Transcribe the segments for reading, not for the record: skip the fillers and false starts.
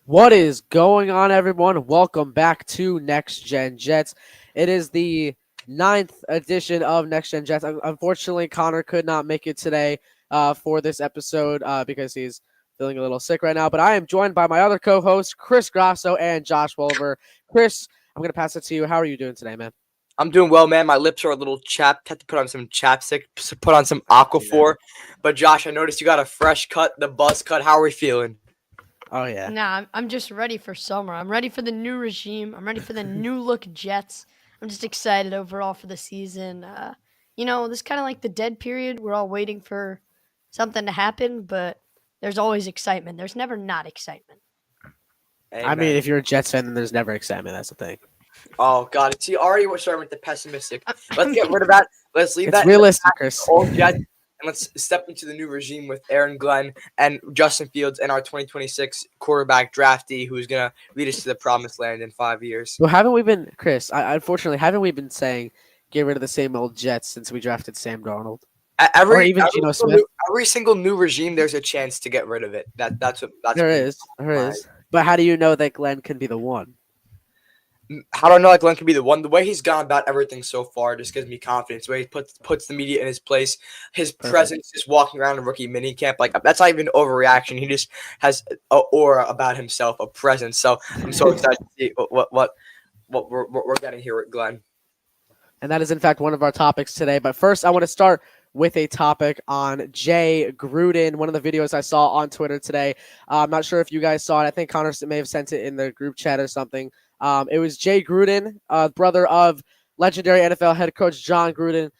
What is going on, everyone? Welcome back to Next Gen Jets. It is the ninth edition of Next Gen Jets. Unfortunately, Connor could not make it today for this episode because he's feeling a little sick right now. But I am joined by my other co-hosts, Chris Grasso and Josh Wolver. Chris, I'm going to pass it to you. How are you doing today, man? I'm doing well, man. My lips are a little chapped. Had to put on some chapstick, put on some Aquaphor. But Josh, I noticed you got a fresh cut, the buzz cut. How are we feeling? Oh, yeah. I'm just ready for summer. I'm ready for the new regime. I'm ready for the new look Jets. I'm just excited overall for the season. This is kind of like the dead period. We're all waiting for something to happen, but there's always excitement. There's never not excitement. I mean, if you're a Jets fan, then there's never excitement. That's the thing. Oh God, see, already we're starting with the pessimistic. Let's get rid of that. Let's leave It's that. realistic, Chris. Old Jets, and let's step into the new regime with Aaron Glenn and Justin Fields and our 2026 quarterback draftee, who's gonna lead us to the promised land in 5 years. Well, haven't we been, Chris? Unfortunately, haven't we been saying get rid of the same old Jets since we drafted Sam Darnold? Or even Geno Smith? Every single new regime, there's a chance to get rid of it. That's There is. But how do you know that Glenn can be the one? How do I know Glenn can be the one? The way he's gone about everything so far just gives me confidence. The way he puts the media in his place, his presence, just walking around a rookie minicamp, like that's not even overreaction. He just has an aura about himself, a presence. So I'm so excited to see what we're getting here with Glenn. And that is, in fact, one of our topics today. But first, I want to start with a topic on Jay Gruden, one of the videos I saw on Twitter today. I'm not sure if you guys saw it. I think Connor may have sent it in the group chat or something. It was Jay Gruden, brother of legendary NFL head coach John Gruden,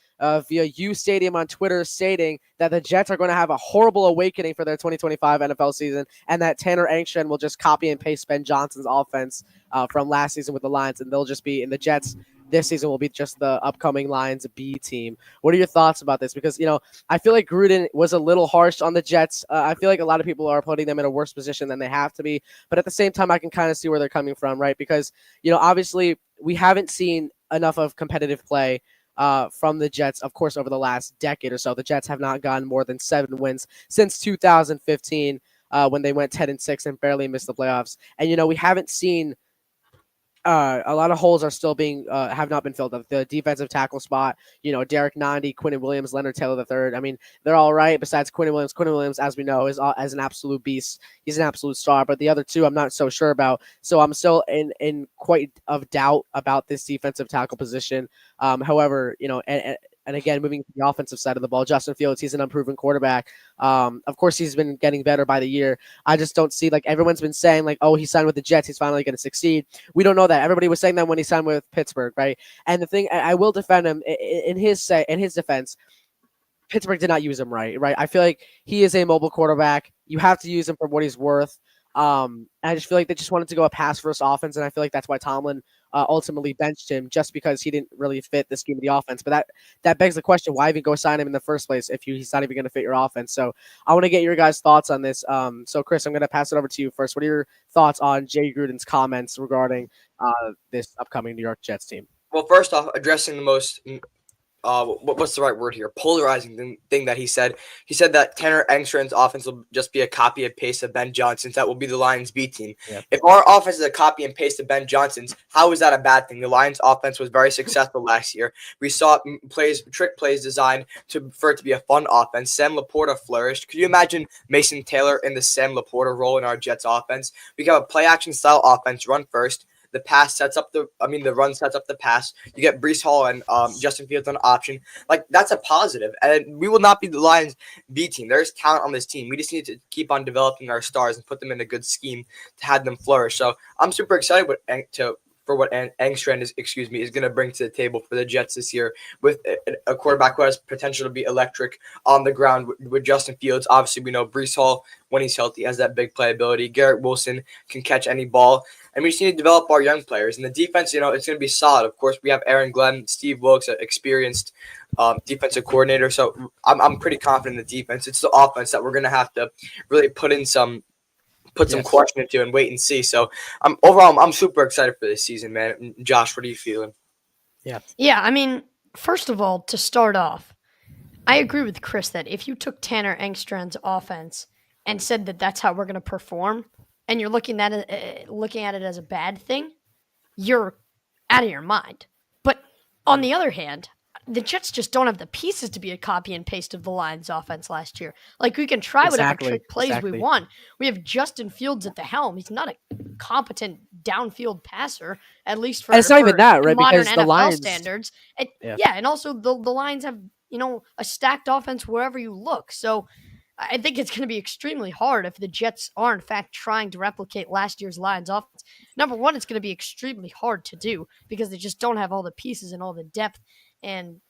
via U Stadium on Twitter, stating that the Jets are going to have a horrible awakening for their 2025 NFL season, and that Tanner Engstrand will just copy and paste Ben Johnson's offense from last season with the Lions, and they'll just be in the Jets. This season will be just the upcoming Lions B team. What are your thoughts about this? Because, I feel like Gruden was a little harsh on the Jets. I feel like a lot of people are putting them in a worse position than they have to be. But at the same time, I can kind of see where they're coming from, right? Because, obviously we haven't seen enough of competitive play from the Jets, of course, over the last decade or so. The Jets have not gotten more than 7 wins since 2015 when they went 10-6 and barely missed the playoffs. And, we haven't seen a lot of holes are still being have not been filled up. The defensive tackle spot, Derek Nandi, Quinnen Williams, Leonard Taylor III. I mean, they're all right. Besides Quinnen Williams, as we know, is as an absolute beast. He's an absolute star. But the other two, I'm not so sure about. So I'm still in quite of doubt about this defensive tackle position. However, and again, moving to the offensive side of the ball, Justin Fields, he's an unproven quarterback. Of course, he's been getting better by the year. I just don't see, like, everyone's been saying, like, oh, he signed with the Jets, he's finally going to succeed. We don't know that. Everybody was saying that when he signed with Pittsburgh, right? And the thing, I will defend him in his defense. Pittsburgh did not use him right? I feel like he is a mobile quarterback. You have to use him for what he's worth. I just feel like they just wanted to go a pass-first offense, and I feel like that's why Tomlin ultimately benched him, just because he didn't really fit the scheme of the offense. But that begs the question, why even go sign him in the first place if he's not even going to fit your offense? So I want to get your guys' thoughts on this. So Chris, I'm going to pass it over to you first. What are your thoughts on Jay Gruden's comments regarding this upcoming New York Jets team? Well, first off, addressing the most what's the right word here? Polarizing thing that he said. He said that Tanner Engstrand's offense will just be a copy and paste of Ben Johnson's. That will be the Lions B team. Yeah. If our offense is a copy and paste of Ben Johnson's, how is that a bad thing? The Lions offense was very successful last year. We saw trick plays designed for it to be a fun offense. Sam Laporta flourished. Could you imagine Mason Taylor in the Sam Laporta role in our Jets offense? We have a play action style offense, run first. The run sets up the pass. You get Breece Hall and Justin Fields on option. Like, that's a positive. And we will not be the Lions B team. There's talent on this team. We just need to keep on developing our stars and put them in a good scheme to have them flourish. So I'm super excited for what Engstrand is going to bring to the table for the Jets this year with a quarterback who has potential to be electric on the ground with Justin Fields. Obviously, we know Breece Hall, when he's healthy, has that big playability. Garrett Wilson can catch any ball. And we just need to develop our young players. And the defense, it's going to be solid. Of course, we have Aaron Glenn, Steve Wilkes, an experienced defensive coordinator. So I'm pretty confident in the defense. It's the offense that we're going to have to really put some question into and wait and see. So I'm super excited for this season, man. Josh, what are you feeling? Yeah. I mean, first of all, to start off, I agree with Chris that if you took Tanner Engstrand's offense and said that that's how we're going to perform, and you're looking at it as a bad thing, you're out of your mind. But on the other hand, the Jets just don't have the pieces to be a copy and paste of the Lions offense last year. Like, we can try whatever trick plays we want. We have Justin Fields at the helm. He's not a competent downfield passer, at least for, it's not even that, right? modern Because NFL the Lions standards. And, and also the Lions have, a stacked offense wherever you look. So I think it's going to be extremely hard if the Jets are, in fact, trying to replicate last year's Lions offense. Number one, it's going to be extremely hard to do because they just don't have all the pieces and all the depth. And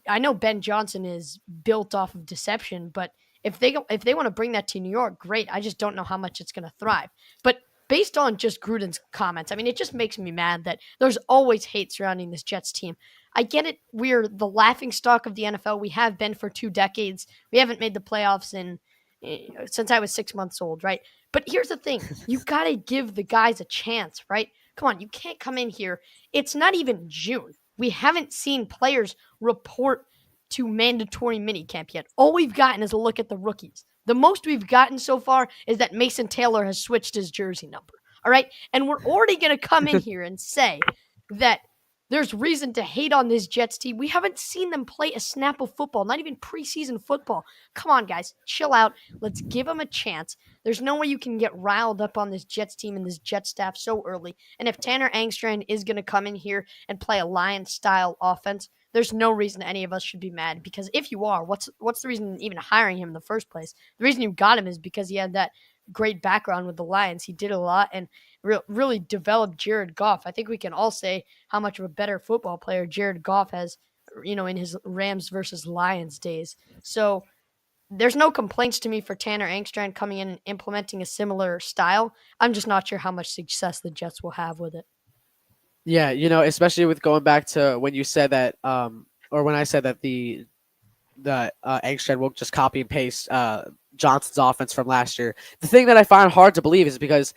I know Ben Johnson is built off of deception, but if they want to bring that to New York, great. I just don't know how much it's going to thrive. But based on just Gruden's comments, I mean, it just makes me mad that there's always hate surrounding this Jets team. I get it. We're the laughingstock of the NFL. We have been for 2 decades. We haven't made the playoffs since I was 6 months old, right? But here's the thing. You got to give the guys a chance, right? Come on, you can't come in here. It's not even June. We haven't seen players report to mandatory minicamp yet. All we've gotten is a look at the rookies. The most we've gotten so far is that Mason Taylor has switched his jersey number. All right? And we're already going to come in here and say that there's reason to hate on this Jets team. We haven't seen them play a snap of football, not even preseason football. Come on, guys. Chill out. Let's give them a chance. There's no way you can get riled up on this Jets team and this Jets staff so early. And if Tanner Engstrand is going to come in here and play a Lions-style offense, there's no reason any of us should be mad. Because if you are, what's the reason even hiring him in the first place? The reason you got him is because he had that great background with the Lions. He did a lot and really developed Jared Goff. I think we can all say how much of a better football player Jared Goff has, in his Rams versus Lions days. So there's no complaints to me for Tanner Engstrand coming in and implementing a similar style. I'm just not sure how much success the Jets will have with it. Yeah, especially with going back to when you said that, or when I said that the Engstrand will just copy and paste Johnson's offense from last year. The thing that I find hard to believe is because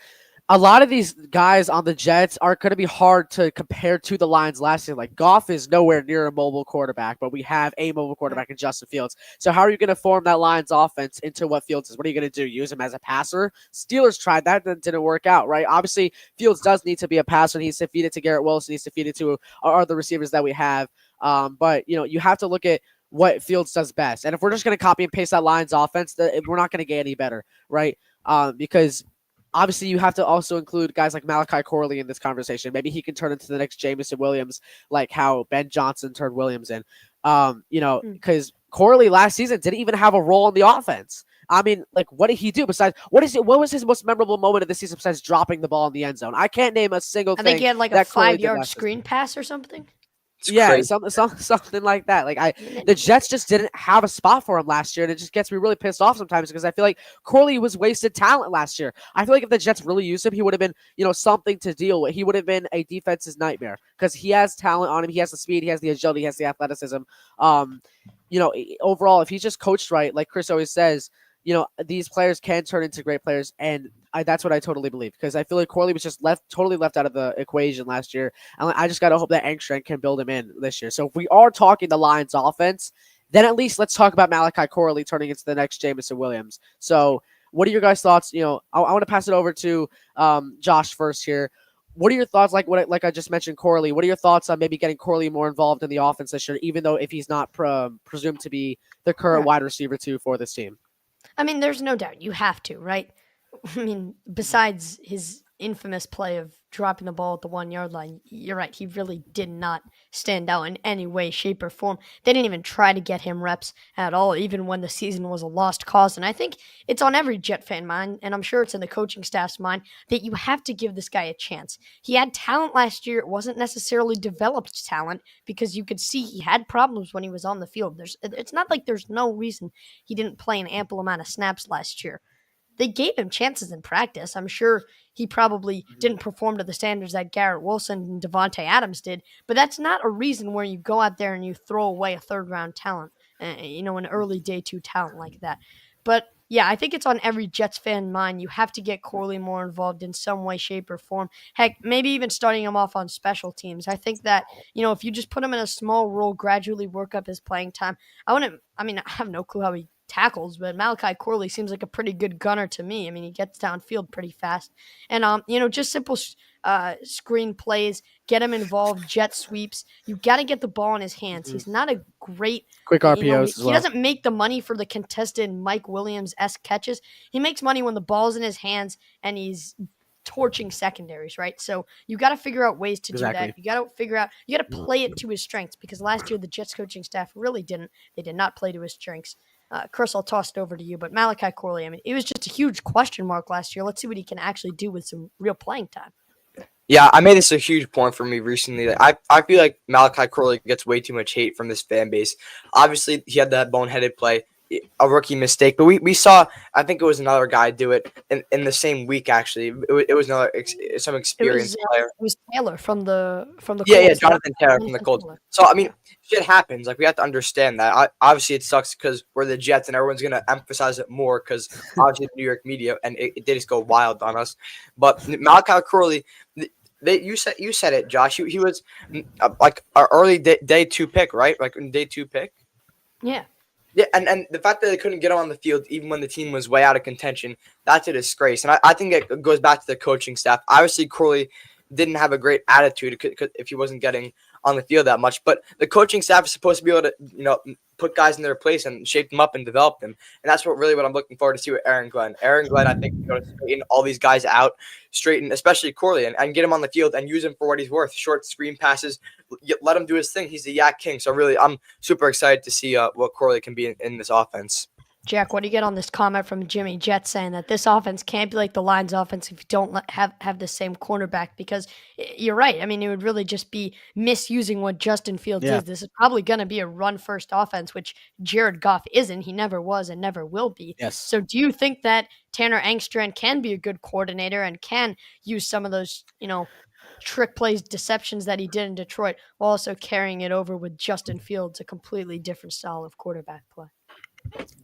a lot of these guys on the Jets are going to be hard to compare to the Lions last year. Like, Goff is nowhere near a mobile quarterback, but we have a mobile quarterback in Justin Fields. So how are you going to form that Lions offense into what Fields is? What are you going to do? Use him as a passer? Steelers tried that, that didn't work out, right? Obviously, Fields does need to be a passer. He needs to feed it to Garrett Wilson. He needs to feed it to our other receivers that we have. But, you have to look at what Fields does best. And if we're just going to copy and paste that Lions offense, we're not going to get any better, right? Because obviously you have to also include guys like Malachi Corley in this conversation. Maybe he can turn into the next Jameson Williams, like how Ben Johnson turned Williams in. Because Corley last season didn't even have a role in the offense. I mean, like, what did he do besides what was his most memorable moment of the season besides dropping the ball in the end zone? I can't name a single thing. I think he had like a 5-yard screen pass or something. Yeah, something like that. Like the Jets just didn't have a spot for him last year, and it just gets me really pissed off sometimes because I feel like Corley was wasted talent last year. I feel like if the Jets really used him, he would have been, something to deal with. He would have been a defense's nightmare because he has talent on him. He has the speed, he has the agility, he has the athleticism. Overall, if he's just coached right, like Chris always says, these players can turn into great players, and that's what I totally believe, because I feel like Corley was just totally left out of the equation last year, and I just got to hope that Engstrand can build him in this year. So if we are talking the Lions offense, then at least let's talk about Malachi Corley turning into the next Jameson Williams. So what are your guys' thoughts? I want to pass it over to Josh first here. What are your thoughts, like I just mentioned, Corley? What are your thoughts on maybe getting Corley more involved in the offense this year, even though if he's not presumed to be the current wide receiver 2 for this team? I mean, there's no doubt you have to, right? I mean, besides his infamous play of dropping the ball at the 1-yard line, you're right. He really did not stand out in any way, shape, or form. They didn't even try to get him reps at all, even when the season was a lost cause. And I think it's on every Jet fan mind, and I'm sure it's in the coaching staff's mind, that you have to give this guy a chance. He had talent last year. It wasn't necessarily developed talent because you could see he had problems when he was on the field. It's not like there's no reason he didn't play an ample amount of snaps last year. They gave him chances in practice. I'm sure he probably didn't perform to the standards that Garrett Wilson and Devontae Adams did, but that's not a reason where you go out there and you throw away a third-round talent, an early day 2 talent like that. But yeah, I think it's on every Jets fan mind. You have to get Corley more involved in some way, shape, or form. Heck, maybe even starting him off on special teams. I think that, if you just put him in a small role, gradually work up his playing time. I have no clue how he tackles, but Malachi Corley seems like a pretty good gunner to me. I mean, he gets downfield pretty fast. And, just simple screen plays, get him involved, jet sweeps. You got to get the ball in his hands. He's not a great Quick RPOs as well. He doesn't make the money for the contested Mike Williams-esque catches. He makes money when the ball's in his hands and he's torching secondaries, right? So you got to figure out ways to do that. You got to play it to his strengths, because last year the Jets coaching staff really didn't. They did not play to his strengths. Chris, I'll toss it over to you, but Malachi Corley, I mean, it was just a huge question mark last year. Let's see what he can actually do with some real playing time. Yeah, I made this a huge point for me recently. I feel like Malachi Corley gets way too much hate from this fan base. Obviously, he had that boneheaded play, a rookie mistake, but we saw, I think it was another guy do it in the same week. Actually, it was some experienced player. It was Taylor from the yeah, Jonathan Taylor from the Colts. So I mean, shit happens. Like, we have to understand that. Obviously, it sucks because we're the Jets and everyone's gonna emphasize it more because obviously the New York media, and it did just go wild on us. But Malachi Corley, you said it, Josh. He was like our early day 2 pick, right? Like day 2 pick. Yeah. Yeah, and the fact that they couldn't get him on the field even when the team was way out of contention, that's a disgrace. And I think it goes back to the coaching staff. Obviously, Corley didn't have a great attitude if he wasn't getting on the field that much. But the coaching staff is supposed to be able to, put guys in their place and shape them up and develop them. And that's what I'm looking forward to see with Aaron Glenn. Aaron Glenn, I think, is going to straighten all these guys out, straighten especially Corley, and get him on the field and use him for what he's worth. Short screen passes, let him do his thing. He's the yak king. So really, I'm super excited to see what Corley can be in this offense. Jack, what do you get on this comment from Jimmy Jett saying that this offense can't be like the Lions offense if you don't have the same cornerback? Because you're right. I mean, it would really just be misusing what Justin Fields is. This is probably going to be a run-first offense, which Jared Goff isn't. He never was and never will be. Yes. So do you think that Tanner Engstrand can be a good coordinator and can use some of those, trick plays, deceptions that he did in Detroit, while also carrying it over with Justin Fields, a completely different style of quarterback play?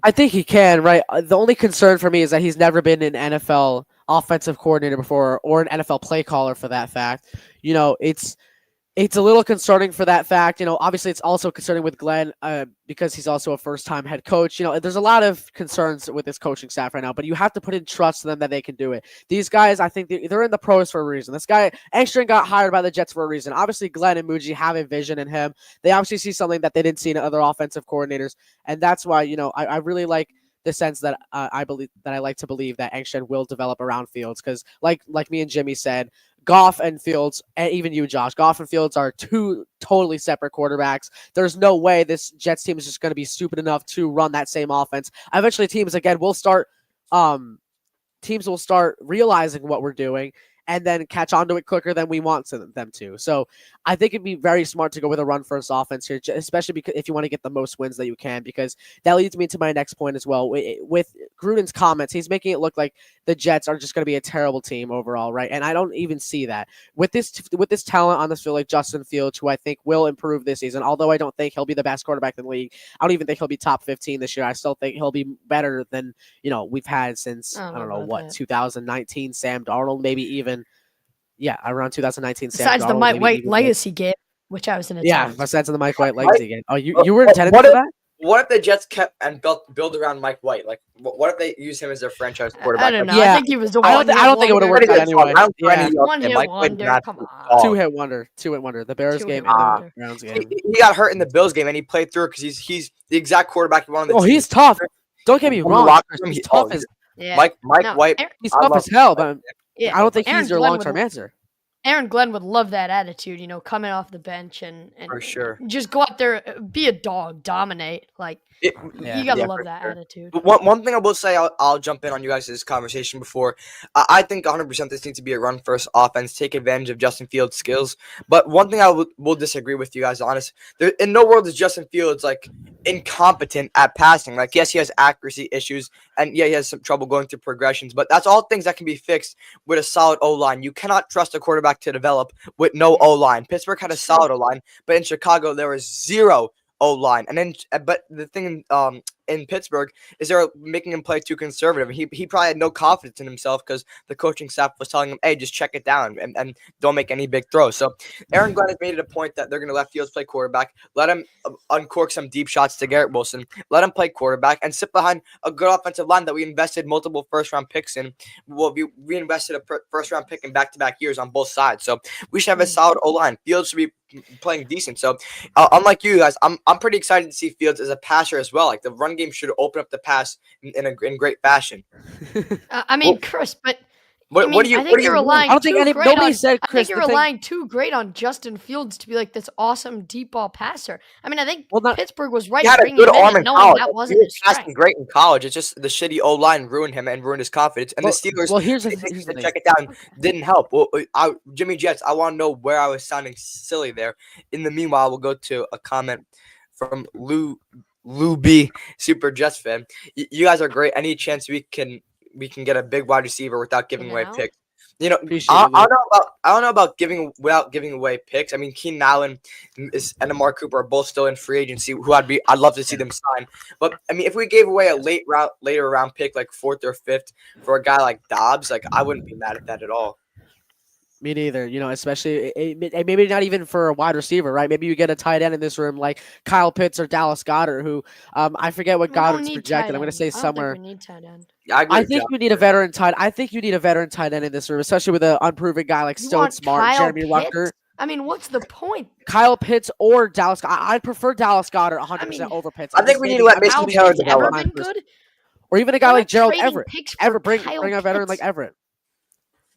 I think he can, right? The only concern for me is that he's never been an NFL offensive coordinator before, or an NFL play caller for that fact. It's a little concerning for that fact. Obviously it's also concerning with Glenn because he's also a first-time head coach. There's a lot of concerns with this coaching staff right now, but you have to put in trust in them that they can do it. These guys, I think they're in the pros for a reason. This guy, Engstrand, got hired by the Jets for a reason. Obviously, Glenn and Muji have a vision in him. They obviously see something that they didn't see in other offensive coordinators, and that's why, I really like the sense that I like to believe that Engstrand will develop around Fields, because like me and Jimmy said, Goff and Fields, and even you, Josh, Goff and Fields are two totally separate quarterbacks. There's no way this Jets team is just going to be stupid enough to run that same offense. Eventually, teams will start realizing what we're doing and then catch on to it quicker than we want them to. So I think it'd be very smart to go with a run-first offense here, especially because if you want to get the most wins that you can, because that leads me to my next point as well. With Gruden's comments, he's making it look like the Jets are just going to be a terrible team overall, right? And I don't even see that. With this talent on this field, like Justin Fields, who I think will improve this season, although I don't think he'll be the best quarterback in the league. I don't even think he'll be top 15 this year. I still think he'll be better than, we've had since, 2019, Sam Darnold, maybe even. Yeah, around 2019. Besides the Mike White legacy game, which I was in. Yeah, besides the Mike White legacy game. Oh, you were intended for that? What if the Jets kept and build around Mike White? Like, what if they use him as their franchise quarterback? I don't know. Yeah. I think he was the I don't think it would have worked out anyway. One-hit wonder. Come on. Two-hit wonder. The Bears game and the Browns game. He got hurt in the Bills game and he played through because he's the exact quarterback he wanted. He's tough. Don't get me wrong. He's tough as Mike White. He's tough as hell, but yeah, I don't think he's your long-term answer. Aaron Glenn would love that attitude, coming off the bench and for sure. Just go out there, be a dog, dominate. Like, you gotta love that attitude. But one thing I will say, I'll jump in on you guys' conversation before. I think 100% this needs to be a run-first offense, take advantage of Justin Fields' skills. But one thing I will disagree with you guys, honest. In no world is Justin Fields like incompetent at passing. Like, yes, he has accuracy issues, and he has some trouble going through progressions. But that's all things that can be fixed with a solid O-line. You cannot trust a quarterback to develop with no O-line. Pittsburgh had a solid O-line, but in Chicago there was zero O-line. And then, but the thing in Pittsburgh is they're making him play too conservative. He probably had no confidence in himself because the coaching staff was telling him, hey, just check it down and don't make any big throws. So Aaron Glenn has made it a point that they're going to let Fields play quarterback, let him uncork some deep shots to Garrett Wilson, let him play quarterback, and sit behind a good offensive line that we invested multiple first-round picks in. Well, we invested a first-round pick in back-to-back years on both sides. So we should have a solid O-line. Fields should be playing decent. So unlike you guys, I'm pretty excited to see Fields as a passer as well. Like the run game should open up the pass in great fashion. I mean, Chris, but what do you? I think you're relying. I don't think nobody said, Chris. I think you're relying too great on Justin Fields to be like this awesome deep ball passer. I mean, I think Pittsburgh was right. He had a good arm in knowing college. that wasn't his strength. Great in college. It's just the shitty O line ruined him and ruined his confidence. And the Steelers, here's the thing. Check it down, didn't help. Well, Jimmy Jets. I want to know where I was sounding silly there. In the meanwhile, we'll go to a comment from Lou B, Super Jets fan. You guys are great. Any chance we can get a big wide receiver without giving away picks? You know, I don't know about without giving away picks. I mean, Keenan Allen and Amari Cooper are both still in free agency. I'd love to see them sign. But I mean, if we gave away a later round pick, like 4th or 5th, for a guy like Dobbs, like I wouldn't be mad at that at all. Me neither, especially maybe not even for a wide receiver, right? Maybe you get a tight end in this room like Kyle Pitts or Dallas Goedert, who I forget what Goedert's projected. I'm going to say somewhere. We need tight end. I think you need a veteran tight. I think you need a veteran tight end in this room, especially with an unproven guy like Stone Smart, Jeremy Rucker. I mean, what's the point? Kyle Pitts or Dallas. I'd prefer Dallas Goedert 100% over Pitts. I think we need to let Mason Taylor develop. Or even a guy like Gerald Everett. Bring a veteran like Everett.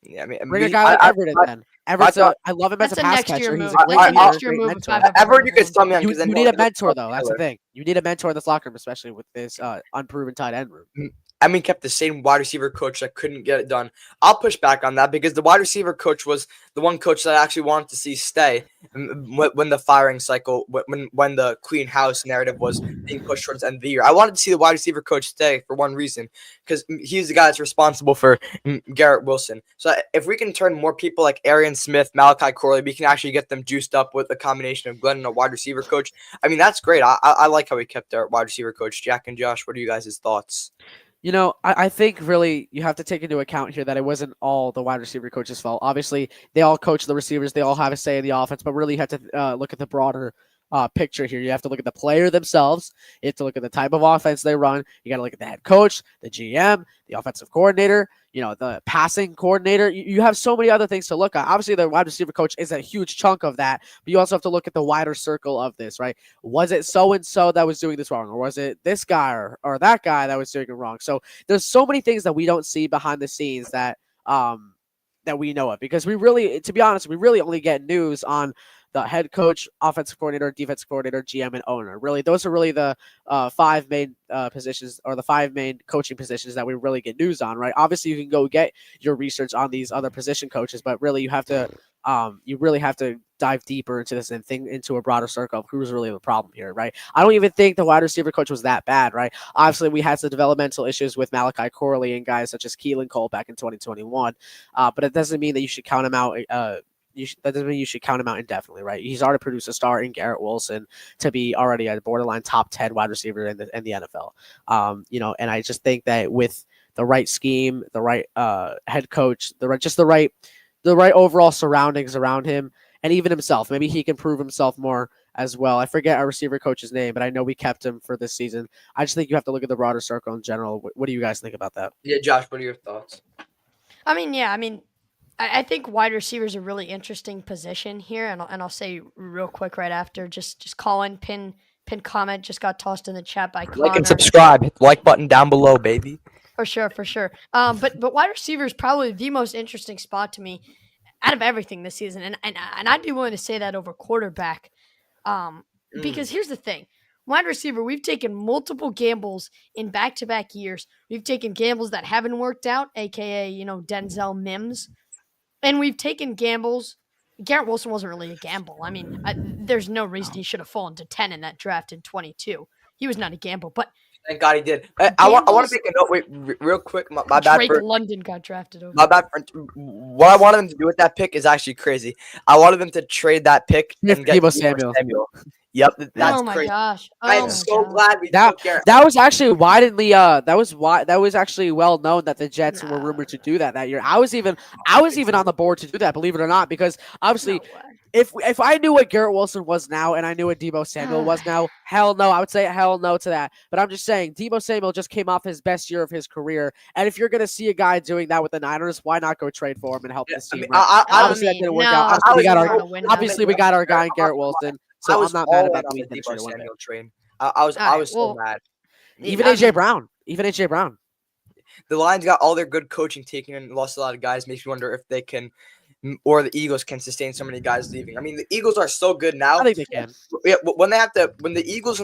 Yeah, I mean, bring a guy like Everett in then. Everett's I love him as a pass catcher. He's a next year move. Everett, you could tell me on because you need a mentor though. That's the thing. You need a mentor in this locker room, especially with this unproven tight end room. I mean, kept the same wide receiver coach that couldn't get it done. I'll push back on that because the wide receiver coach was the one coach that I actually wanted to see stay when the firing cycle, when the clean house narrative was being pushed towards the end of the year. I wanted to see the wide receiver coach stay for one reason, because he's the guy that's responsible for Garrett Wilson. So if we can turn more people like Arian Smith, Malachi Corley, we can actually get them juiced up with a combination of Glenn and a wide receiver coach. I mean, that's great. I like how we kept our wide receiver coach. Jack and Josh, what are you guys' thoughts? I think really you have to take into account here that it wasn't all the wide receiver coach's fault. Obviously, they all coach the receivers. They all have a say in the offense, but really you have to look at the broader picture here. You have to look at the player themselves. You have to look at the type of offense they run. You got to look at the head coach, the GM, the offensive coordinator, the passing coordinator. You have so many other things to look at. Obviously, the wide receiver coach is a huge chunk of that, but you also have to look at the wider circle of this, right? Was it so-and-so that was doing this wrong, or was it this guy or that guy that was doing it wrong? So there's so many things that we don't see behind the scenes that we know of, because we really, to be honest, we really only get news on the head coach, offensive coordinator, defensive coordinator, GM, and owner. Really, those are really the 5 main positions, or the 5 main coaching positions that we really get news on, right? Obviously, you can go get your research on these other position coaches, but really, you have to dive deeper into this and think into a broader circle of who's really the problem here, right? I don't even think the wide receiver coach was that bad, right? Obviously, we had some developmental issues with Malachi Corley and guys such as Keelan Cole back in 2021, but it doesn't mean that you should count him out. That doesn't mean you should count him out indefinitely, right? He's already produced a star in Garrett Wilson to be already a borderline top 10 wide receiver in the NFL. And I just think that with the right scheme, the right head coach, the right overall surroundings around him, and even himself, maybe he can prove himself more as well. I forget our receiver coach's name, but I know we kept him for this season. I just think you have to look at the broader circle in general. What do you guys think about that? Yeah, Josh, what are your thoughts? I think wide receiver is a really interesting position here, and I'll say real quick right after. Just call in, pin comment just got tossed in the chat by Connor. Like and subscribe. Hit the like button down below, baby. For sure. But wide receiver is probably the most interesting spot to me out of everything this season, and I'd be willing to say that over quarterback. Because here's the thing. Wide receiver, we've taken multiple gambles in back-to-back years. We've taken gambles that haven't worked out, aka Denzel Mims. And we've taken gambles. Garrett Wilson wasn't really a gamble. I mean, there's no reason he should have fallen to 10 in that draft in 22. He was not a gamble. But Thank God he did. I want to make a note. Wait, real quick. My bad Drake for London got drafted over. my bad for what I wanted them to do with that pick is actually crazy. I wanted them to trade that pick and get Deebo Deebo Samuel. Yep, that's Oh my crazy. gosh! I Oh am my so gosh! glad we That took Garrett. that was actually widely that was actually well known that the Jets were rumored to do that year. I was even on the board to do that, believe it or not, because obviously No way. if I knew what Garrett Wilson was now and I knew what Deebo Samuel was now, hell no, I would say hell no to that. But I'm just saying Deebo Samuel just came off his best year of his career, and if you're gonna see a guy doing that with the Niners, why not go trade for him and help this team? Obviously that didn't work out. Obviously we got our guy in Garrett Wilson, I so was I'm not mad all about in on we the didn't Deebo trade one bit. Samuel train. I was so mad. Even I AJ mean, Brown. Even AJ Brown. The Lions got all their good coaching taken and lost a lot of guys. Makes me wonder if they can, or the Eagles can sustain so many guys leaving. I mean, the Eagles are so good now. I think they can. Yeah, when the Eagles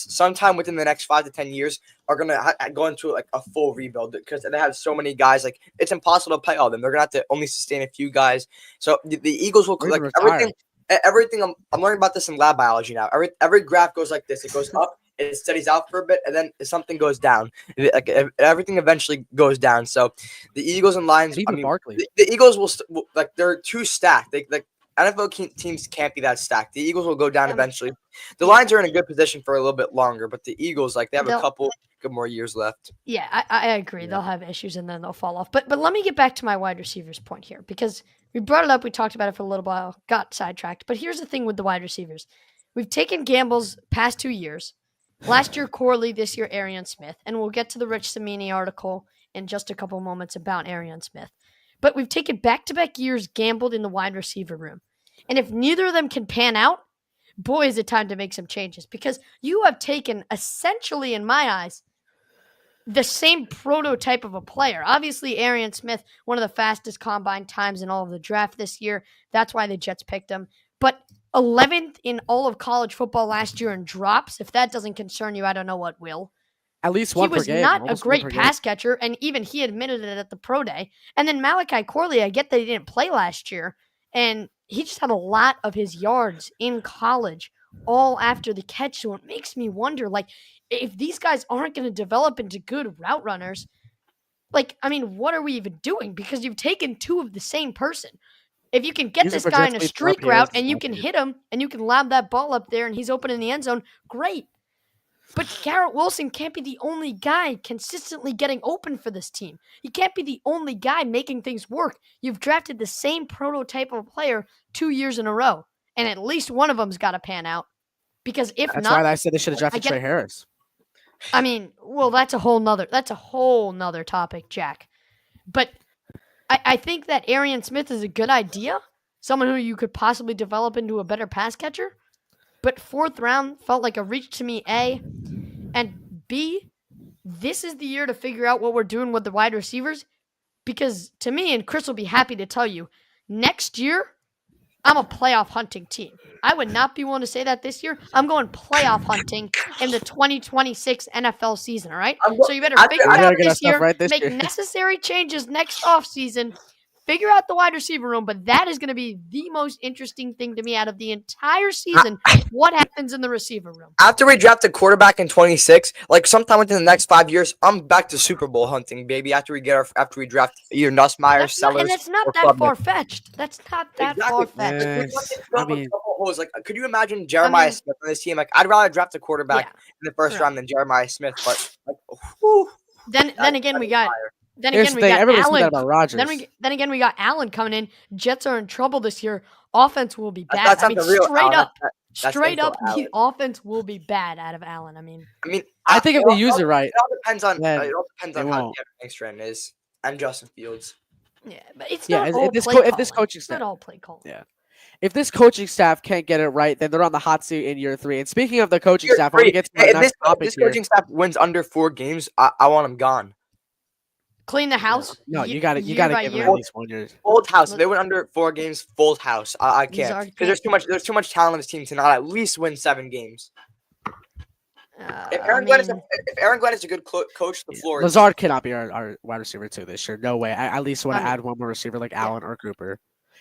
sometime within the next 5 to 10 years are gonna go into like a full rebuild because they have so many guys. Like it's impossible to play all of them. They're gonna have to only sustain a few guys. So the Eagles will Or like even everything. Everything I'm learning about this in lab biology now. Every graph goes like this. It goes up, it steadies out for a bit, and then something goes down. Like everything eventually goes down. So the Eagles and Lions. And even Barkley. The Eagles will like they're too stacked. Like NFL teams can't be that stacked. The Eagles will go down eventually. The Lions are in a good position for a little bit longer, but the Eagles they have a couple good more years left. Yeah, I agree. Yeah. They'll have issues and then they'll fall off. But let me get back to my wide receivers point here because we brought it up. We talked about it for a little while, got sidetracked. But here's the thing with the wide receivers. We've taken gambles past 2 years. Last year, Corley. This year, Arian Smith. And we'll get to the Rich Samini article in just a couple moments about Arian Smith. But we've taken back-to-back years gambled in the wide receiver room. And if neither of them can pan out, boy, is it time to make some changes. Because you have taken, essentially, in my eyes, the same prototype of a player. Obviously, Arian Smith, one of the fastest combine times in all of the draft this year. That's why the Jets picked him. But 11th in all of college football last year in drops. If that doesn't concern you, I don't know what will. At least one per game. He was not a great pass catcher, and even he admitted it at the pro day. And then Malachi Corley, I get that he didn't play last year, and he just had a lot of his yards in college all after the catch. So it makes me wonder, if these guys aren't going to develop into good route runners, what are we even doing? Because you've taken two of the same person. If you can get this guy in a streak route and you can hit him and you can lob that ball up there and he's open in the end zone, great. But Garrett Wilson can't be the only guy consistently getting open for this team. He can't be the only guy making things work. You've drafted the same prototype of player 2 years in a row, and at least one of them's got to pan out. Because if that's not, why I said they should have drafted Trey Harris. I mean, well, that's a whole nother topic, Jack. But I think that Arian Smith is a good idea, someone who you could possibly develop into a better pass catcher. But 4th round felt like a reach to me, A. And B, this is the year to figure out what we're doing with the wide receivers. Because to me, and Chris will be happy to tell you, next year, I'm a playoff hunting team. I would not be willing to say that this year. I'm going playoff hunting in the 2026 NFL season, all right? So you better figure it out this year, make necessary changes next offseason, figure out the wide receiver room, but that is going to be the most interesting thing to me out of the entire season, what happens in the receiver room. After we draft a quarterback in 26, sometime within the next 5 years, I'm back to Super Bowl hunting, baby. After we draft either Nussmeier, Sellers, and that's not that far-fetched. That's not that far-fetched. Could you imagine Jeremiah Smith on this team? I'd rather draft a quarterback in the first round than Jeremiah Smith, but then again we got Allen. Then again, we got Allen coming in. Jets are in trouble this year. Offense will be bad. Straight up, the offense will be bad out of Allen. I think if they use it right, it all depends on how Kevin is and Justin Fields. Yeah, but it's not all if this coaching staff, not all play call. Yeah. If this coaching staff can't get it right, then they're on the hot seat in year 3. And speaking of the coaching staff, I want to get to my next topic this coaching staff wins under 4 games, I want him gone. Clean the house? No, you got to give them at least 1 year. Full house. If they went under 4 games, full house. I can't because there's too much talent on this team to not at least win 7 games. If Aaron Glenn is a good coach, the floor. Lazard cannot be our wide receiver 2 this year. No way. I at least want to add one more receiver like Allen or Cooper.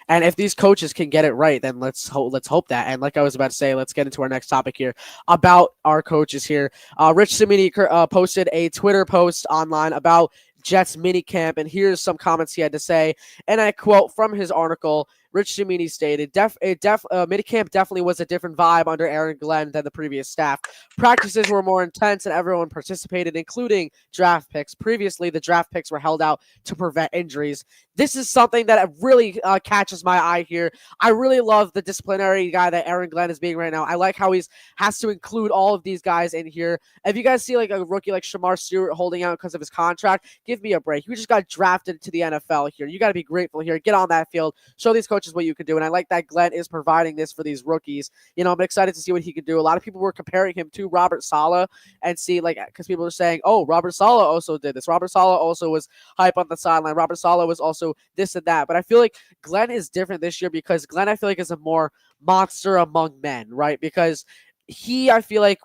And if these coaches can get it right, then let's hope that. And like I was about to say, let's get into our next topic here about our coaches here. Rich Cimini posted a Twitter post online about Jets minicamp, and here's some comments he had to say. And I quote from his article. Rich Cimini stated, minicamp definitely was a different vibe under Aaron Glenn than the previous staff. Practices were more intense and everyone participated, including draft picks. Previously, the draft picks were held out to prevent injuries. This is something that really catches my eye here. I really love the disciplinary guy that Aaron Glenn is being right now. I like how he has to include all of these guys in here. If you guys see like a rookie like Shamar Stewart holding out because of his contract, give me a break. You just got drafted to the NFL here. You got to be grateful here. Get on that field. Show these coaches what you can do. And I like that Glenn is providing this for these rookies. You know, I'm excited to see what he can do. A lot of people were comparing him to Robert Saleh and see, like, because people are saying, oh, Robert Saleh also did this. Robert Saleh also was hype on the sideline. Robert Saleh was also this and that. But I feel like Glenn is different this year because Glenn, I feel like, is a more monster among men, right? Because I feel like,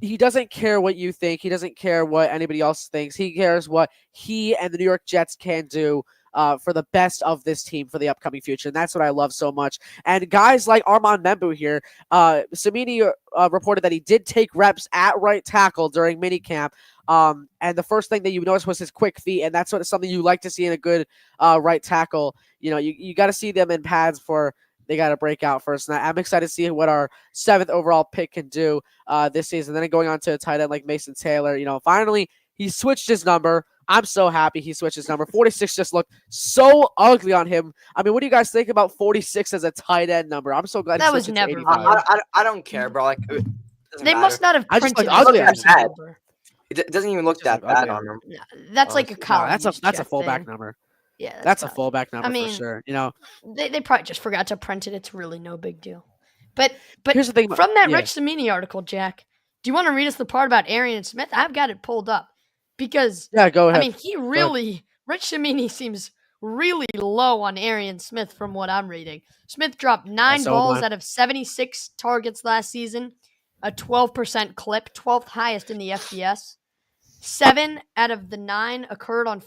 he doesn't care what you think. He doesn't care what anybody else thinks. He cares what he and the New York Jets can do for the best of this team for the upcoming future. And that's what I love so much. And guys like Armand Membu here, Cimini reported that he did take reps at right tackle during minicamp. And the first thing that you noticed was his quick feet. And that's something you like to see in a good right tackle. You know, you got to see them in pads for they got to break out first. And I'm excited to see what our 7th overall pick can do this season. Then going on to a tight end like Mason Taylor, you know, finally he switched his number. I'm so happy he switched his number. 46 just looked so ugly on him. I mean, what do you guys think about 46 as a tight end number? I'm so glad that was never. I don't care, bro. Like, they must not have printed it ugly as a number. It doesn't even look that bad on him. No, that's like a college. No, that's a fullback number. Yeah, that's a fullback number for sure. You know, they probably just forgot to print it. It's really no big deal. But here's the thing from that Rich Cimini article, Jack, do you want to read us the part about Arian Smith? I've got it pulled up because go ahead. I mean, Rich Cimini seems really low on Arian Smith from what I'm reading. Smith dropped 9 balls out of 76 targets last season, a 12% clip, 12th highest in the FBS. 7 out of the 9 occurred on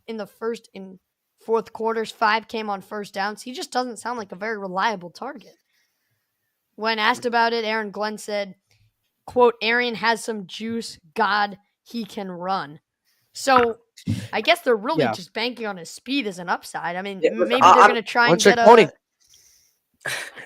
in the first and fourth quarters. 5 came on first downs. He just doesn't sound like a very reliable target. When asked about it, Aaron Glenn said, quote, Arian has some juice. God, he can run. So I guess they're really just banking on his speed as an upside. I mean, maybe they're going to try and get a...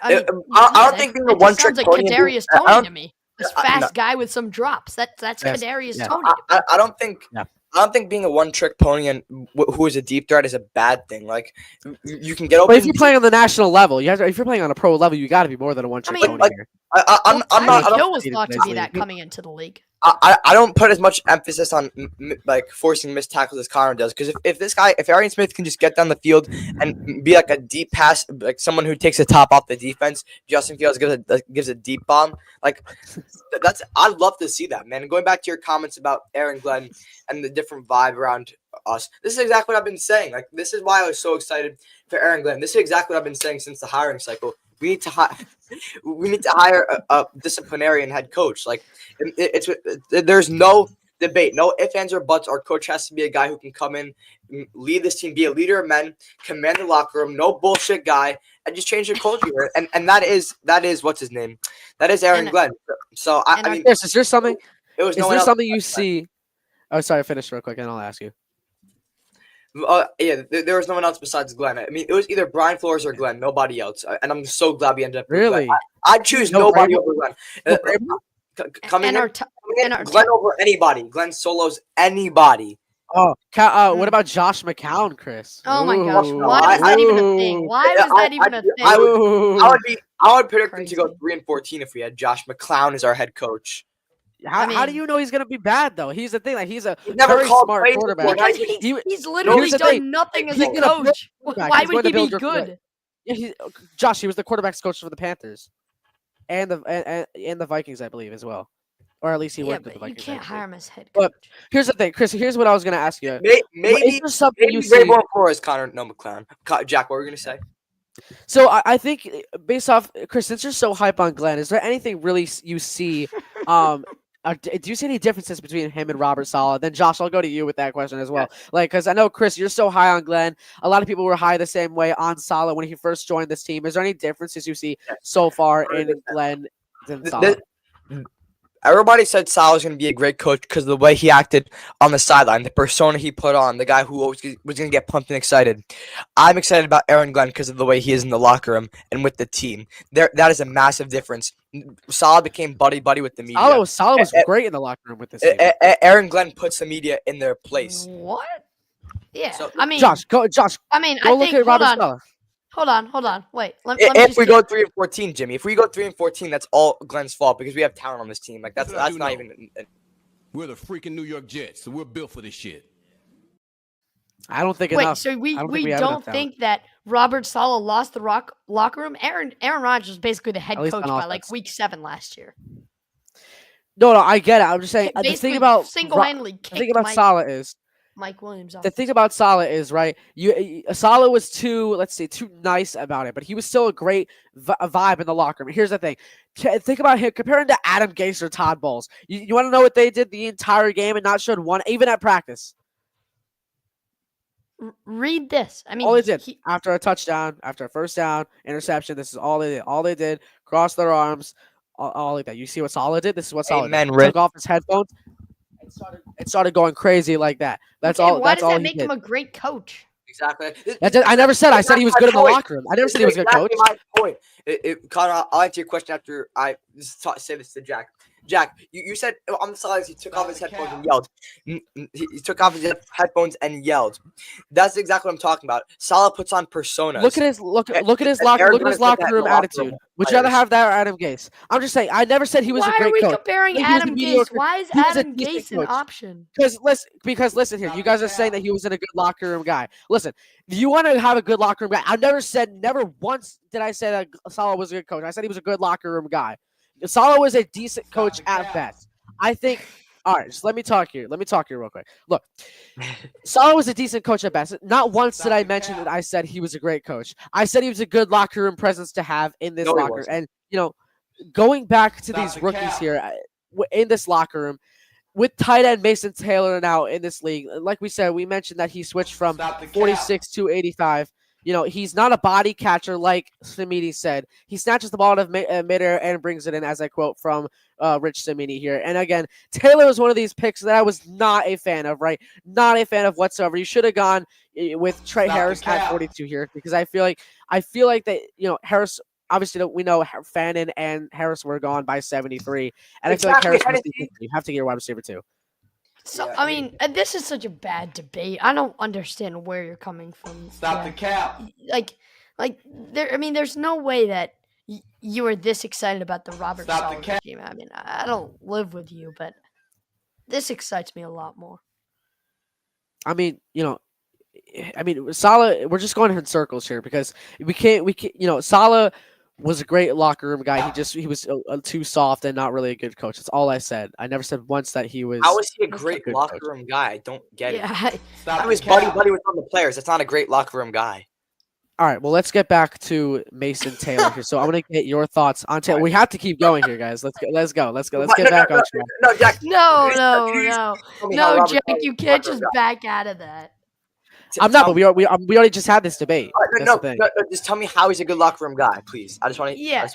I don't think being a one-trick pony. Sounds like Kadarius Toney to me. This fast guy with some drops. That's Kadarius Toney. I don't think being a one-trick pony and who is a deep threat is a bad thing. Like you can get open. But if you're playing on the national level, if you're playing on a pro level, you got to be more than a one-trick pony. Like, I'm not. Hill was thought to be that coming into the league. I don't put as much emphasis on like forcing missed tackles as Connor does, because if Arian Smith can just get down the field and be like a deep pass, like someone who takes the top off the defense, Justin Fields gives a deep bomb, like I'd love to see that, man. And going back to your comments about Aaron Glenn and the different vibe around us, this is exactly what I've been saying. Like this is why I was so excited for Aaron Glenn. This is exactly what I've been saying since the hiring cycle. We need to hire a disciplinarian head coach. Like there's no debate, no ifs, ands, or buts. Our coach has to be a guy who can come in, lead this team, be a leader of men, command the locker room, no bullshit guy, and just change the culture. And that is what's his name? That is Aaron Glenn. So I mean, is there something? Is there something you see? Oh, sorry. Finish real quick, and I'll ask you. There was no one else besides Glenn. I mean, it was either Brian Flores or Glenn, nobody else. And I'm so glad we ended up with really. Glenn. I'd choose nobody over Glenn. Coming in, Glenn over anybody. Glenn solos anybody. Oh, what about Josh McCown, Chris? Oh my gosh, why was that even a thing? Why was that even a thing? I would predict him to go 3-14 if we had Josh McCown as our head coach. How do you know he's gonna be bad though? He's the thing, like he's never very smart quarterback. He's literally done nothing as a coach. Why would he be good? Yeah, Josh, he was the quarterback's coach for the Panthers, and the Vikings, I believe, as well, or at least he worked with the Vikings. You can't hire him as head But coach. here's the thing, Chris. Here's what I was gonna ask you. Maybe you see Flores, Connor, no McClown. Jack, what were you gonna say? So I think based off Chris, since you're so hype on Glenn, is there anything really you see Do you see any differences between him and Robert Saleh? Then Josh, I'll go to you with that question as well. Like, because I know Chris, you're so high on Glenn. A lot of people were high the same way on Saleh when he first joined this team. Is there any differences you see so far in Glenn than Saleh? Everybody said Sal was going to be a great coach because of the way he acted on the sideline, the persona he put on, the guy who always was going to get pumped and excited. I'm excited about Aaron Glenn because of the way he is in the locker room and with the team. That is a massive difference. Saleh became buddy with the media. Saleh was great in the locker room with this team. Aaron Glenn puts the media in their place. What? Yeah, So, I mean, Josh, go I look think, at Robert Saleh. Hold on. Wait. If we go 3-14, Jimmy, if we go 3-14, that's all Glenn's fault because we have talent on this team. Like that's not even. We're the freaking New York Jets, so we're built for this shit. I don't think Wait, enough. so we have don't think that Robert Saleh lost the locker room? Aaron Rodgers was basically the head At least coach on by offense. like week 7 last year. No, I get it. I'm just saying. The thing Basically about single-handedly the thing kicked about Saleh is Mike Williams off. the thing about Saleh is right. Saleh was too nice about it, but he was still a great vibe in the locker room. Here's the thing: think about him comparing to Adam Gase or Todd Bowles. You want to know what they did the entire game and not showed one, even at practice. Read this. I mean, all they did after a touchdown, after a first down, interception. This is all they did. All they did, cross their arms, all like that. You see what Saleh did? This is what Saleh did. Took off his headphones. It started going crazy like that. That's all. Why that's does all that make him a great coach? Exactly. I never said. I said he was good in the locker room. I never said he was a good coach. My point. Connor, I'll answer your question after I say this to Jack. Jack, you said on the sidelines he took off his headphones and yelled. He took off his headphones and yelled. That's exactly what I'm talking about. Saleh puts on personas. Look at his locker room attitude. Would you rather have that or Adam Gase? I'm just saying. I never said he was a great coach. Why are we comparing Adam Gase? Why is Adam Gase an option? Because listen here, you guys are saying that he was in a good locker room guy. Listen, if you want to have a good locker room guy, never once did I say that Saleh was a good coach. I said he was a good locker room guy. Saleh was a decent coach at best. I think. All right, just let me talk here. Real quick. Look, Saleh was a decent coach at best. Not once did I mention that I said he was a great coach. I said he was a good locker room presence to have in this locker. And going back to these rookies here in this locker room, with tight end Mason Taylor now in this league, like we said, we mentioned that he switched from 46 to 85. He's not a body catcher like Samini said. He snatches the ball out of midair and brings it in, as I quote from Rich Samini here. And again, Taylor was one of these picks that I was not a fan of, right? Not a fan of whatsoever. You should have gone with Trey Harris at 42 here because I feel like that, Harris, obviously we know Fannin and Harris were gone by 73. And I feel like Harris you have to get a wide receiver too. So, I mean, this is such a bad debate. I don't understand where you're coming from. Stop the cap. There's no way that you are this excited about the Robert Saleh regime. I mean, I don't live with you, but this excites me a lot more. I mean, Saleh, we're just going in circles here because we can't, Saleh was a great locker room guy. He was too soft and not really a good coach. That's all I said. I never said once that he was. How was he a great locker room guy? I don't get it. I was buddy with all the players. That's not a great locker room guy. All right, well, let's get back to Mason Taylor here. So I'm gonna get your thoughts on Taylor. We have to keep going here, guys. Let's go. Let's get back on track. No, Jack. No, Jack. You can't just back out of that. I'm not, but we already just had this debate. No, just tell me how he's a good locker room guy, please. I just want to. Yeah.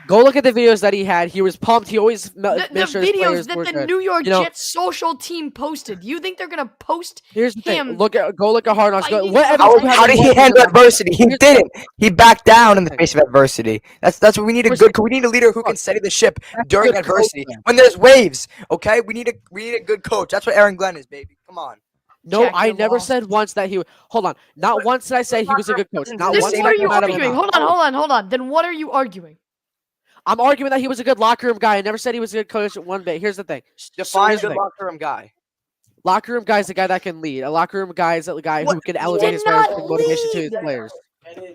Go look at the videos that he had. He was pumped. He always the videos that the New York Jets social team posted. You think they're gonna post? Here's the him? thing. Go look at Hard Knocks. How did he handle adversity? He didn't. He backed down in the face of adversity. That's what we need. We need a leader who can steady the ship during adversity. When there's waves, okay, we need a good coach. That's what Aaron Glenn is, baby. Come on. No, Jack, I never said once that he. Hold on. Not once did I say he was a good coach. Not once. What are you arguing? Hold on. Then what are you arguing? I'm arguing that he was a good locker room guy. I never said he was a good coach one bit. Here's the thing. Define a good locker room guy. Locker room guy is the guy that can lead. A locker room guy is the guy who can elevate his players and motivation to his players.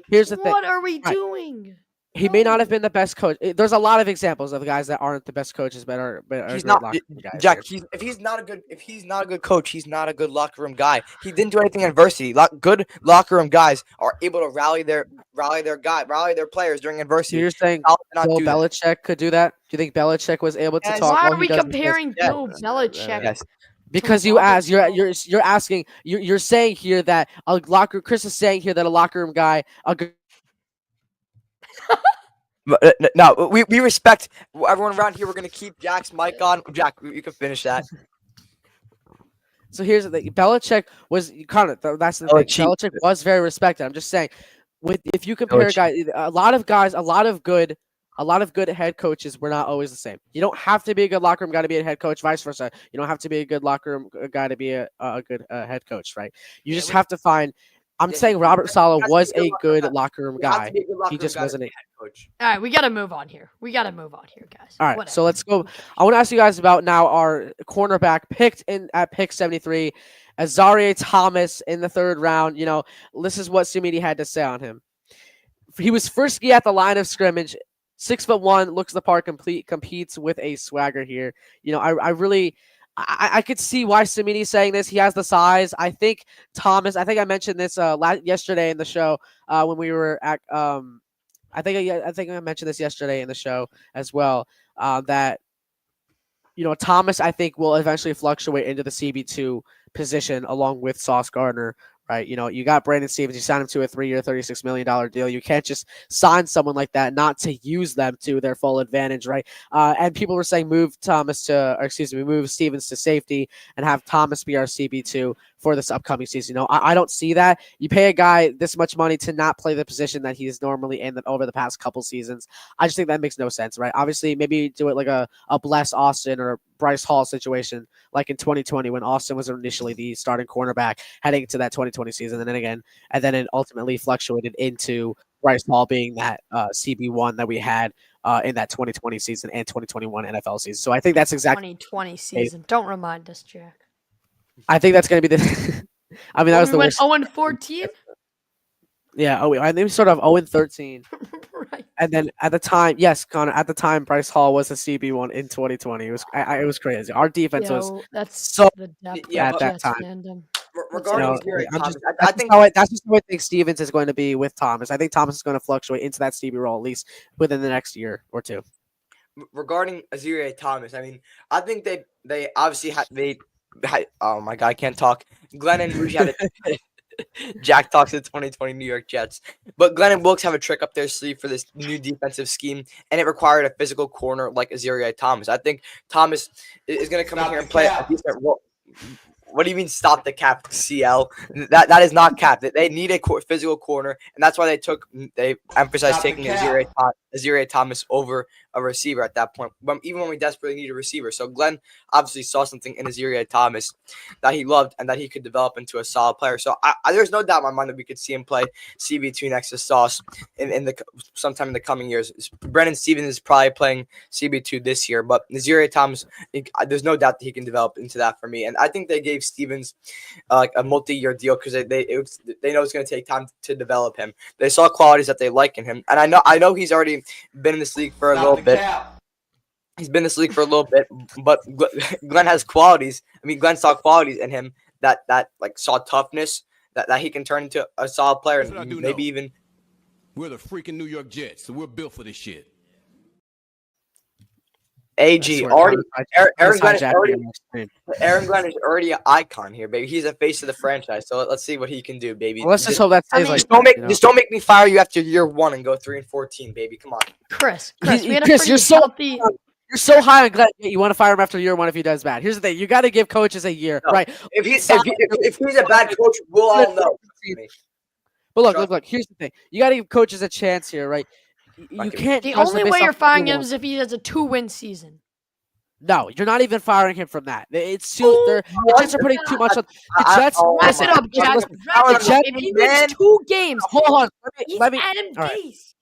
Here's the thing. What are we doing? He may not have been the best coach. There's a lot of examples of guys that aren't the best coaches, but are He's great not locker room guys. Jack. here. If he's not a good coach, he's not a good locker room guy. He didn't do anything in adversity. Good locker room guys are able to rally their players during adversity. So you're saying Bill Belichick could do that? Do you think Belichick was able to talk? Why all are he we does is comparing Bill Belichick? Yes. Because you're asking you're saying here that Chris is saying here that a locker room guy No, we respect everyone around here. We're gonna keep Jack's mic on. Jack, you can finish that. So here's the thing: Belichick was kind of that's the thing. Belichick was very respected. I'm just saying, if you compare guys, a lot of good head coaches were not always the same. You don't have to be a good locker room guy to be a head coach. Vice versa, you don't have to be a good locker room guy to be a good head coach, right? You just have to find. I'm saying Robert Saleh was a good locker room guy. He just wasn't a head coach. All right, we got to move on here. Guys. All right, so let's go. I want to ask you guys about now our cornerback picked at pick 73, Azareye'h Thomas in the 3rd round. You know, this is what Sumidi had to say on him. He was frisky at the line of scrimmage, 6'1", looks the part, competes with a swagger here. You know, I could see why Sumini's saying this. He has the size. I think Thomas. I think I mentioned this yesterday in the show when we were at. I think I mentioned this yesterday in the show as well. That Thomas, I think, will eventually fluctuate into the CB2 position along with Sauce Gardner. Right, you got Brandon Stevens. You signed him to a 3-year, $36 million deal. You can't just sign someone like that not to use them to their full advantage, right? And people were saying move Stevens to safety and have Thomas be our CB2 for this upcoming season. I don't see that. You pay a guy this much money to not play the position that he's normally in over the past couple seasons. I just think that makes no sense, right? Obviously, maybe do it like a Bless Austin or Bryce Hall situation, like in 2020 when Austin was initially the starting cornerback heading into that 2020 season, and then it ultimately fluctuated into Bryce Hall being that CB1 that we had in that 2020 season and 2021 NFL season. So I think that's exactly 2020 season. Don't remind us, Jack. I think that's going to be the. I mean, that was the worst. 0-14. Yeah. I think we started off 0-13. Right. And then at the time, yes, Connor. At the time, Bryce Hall was a CB1 in 2020. It was crazy. Our defense was so the at that time. Regarding Thomas, that's just the way I think Stevens is going to be with Thomas. I think Thomas is going to fluctuate into that CB role at least within the next year or two. Regarding Azareye'h Thomas, I mean, I think they obviously had oh my God, I can't talk. Glenn and Rouge had a Jack talks to the 2020 New York Jets. But Glenn and Wilkes have a trick up their sleeve for this new defensive scheme, and it required a physical corner like Azareye'h Thomas. I think Thomas is going to come in here and play a decent role. What do you mean stop the cap, CL? That is not cap. They need a physical corner, and that's why they emphasized taking Azareye'h Thomas over a receiver at that point, even when we desperately need a receiver. So Glenn obviously saw something in Azareye'h Thomas that he loved and that he could develop into a solid player. So there's no doubt in my mind that we could see him play CB2 next to Sauce sometime in the coming years. Brandon Stevens is probably playing CB2 this year, but Azareye'h Thomas, there's no doubt that he can develop into that for me. And I think they gave Stevens like a multi-year deal because they know it's going to take time to develop him. They saw qualities that they like in him, and I know he's already been in this league for a little bit. He's been in this league for a little bit, but Glenn has qualities. I mean, Glenn saw qualities in him that like saw toughness that he can turn into a solid player, and maybe even. We're the freaking New York Jets, so we're built for this shit. AG already. Aaron Glenn is already an icon here, baby. He's the face of the franchise. So let's see what he can do, baby. Well, let's just hope that stays like. Just don't make me fire you after year 1 and go 3-14, baby. Come on, Chris, you're so high on Glenn. You want to fire him after year 1 if he does bad. Here's the thing: you got to give coaches a year, right? If he's a bad coach, we'll all know. But look. Here's the thing: you got to give coaches a chance here, right? You can't. The only way you're firing him is if he has a 2-win season. No, you're not even firing him from that. It's too. The Jets are putting too much on the Jets. Wrap it up, Jack. If he wins 2 games, hold on. let me. Adam right. Gase.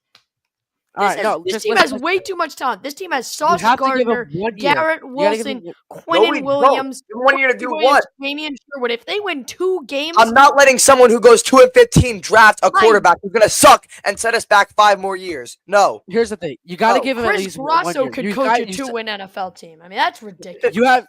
All right, no, This just team listen. has way too much talent. This team has You Sauce have to give him Gardner, 1 year. Garrett You gotta give Wilson, him. No, Quinnen we don't. Williams, You want to do what? Damian Sherwood. If they win 2 games, I'm not letting someone who goes 2-15 draft a Right. quarterback who's gonna suck and set us back 5 more years. No. Here's the thing: you got to Oh, give him at Chris least 1 Grasso year. could You coach got- a you s- 2-win NFL team. I mean, that's ridiculous.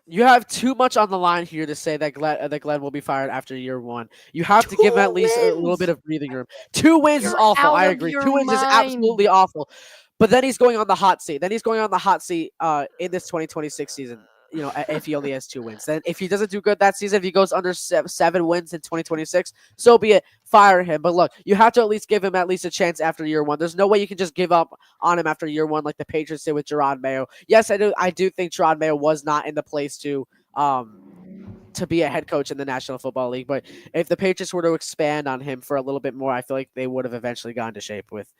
You have too much on the line here to say that Glenn will be fired after year 1. You have to give him 2 at least a little wins. bit of breathing room. 2 wins is You're awful. out I of agree. your 2 wins is mind. absolutely awful. But then he's going on the hot seat. In this 2026 season. If he only has 2 wins, then if he doesn't do good that season, if he goes under 7 wins in 2026, so be it. Fire him. But look, you have to at least give him at least a chance after year 1. There's no way you can just give up on him after year 1 like the Patriots did with Gerard Mayo. Yes, I do think Gerard Mayo was not in the place to be a head coach in the National Football League. But if the Patriots were to expand on him for a little bit more, I feel like they would have eventually gone to shape with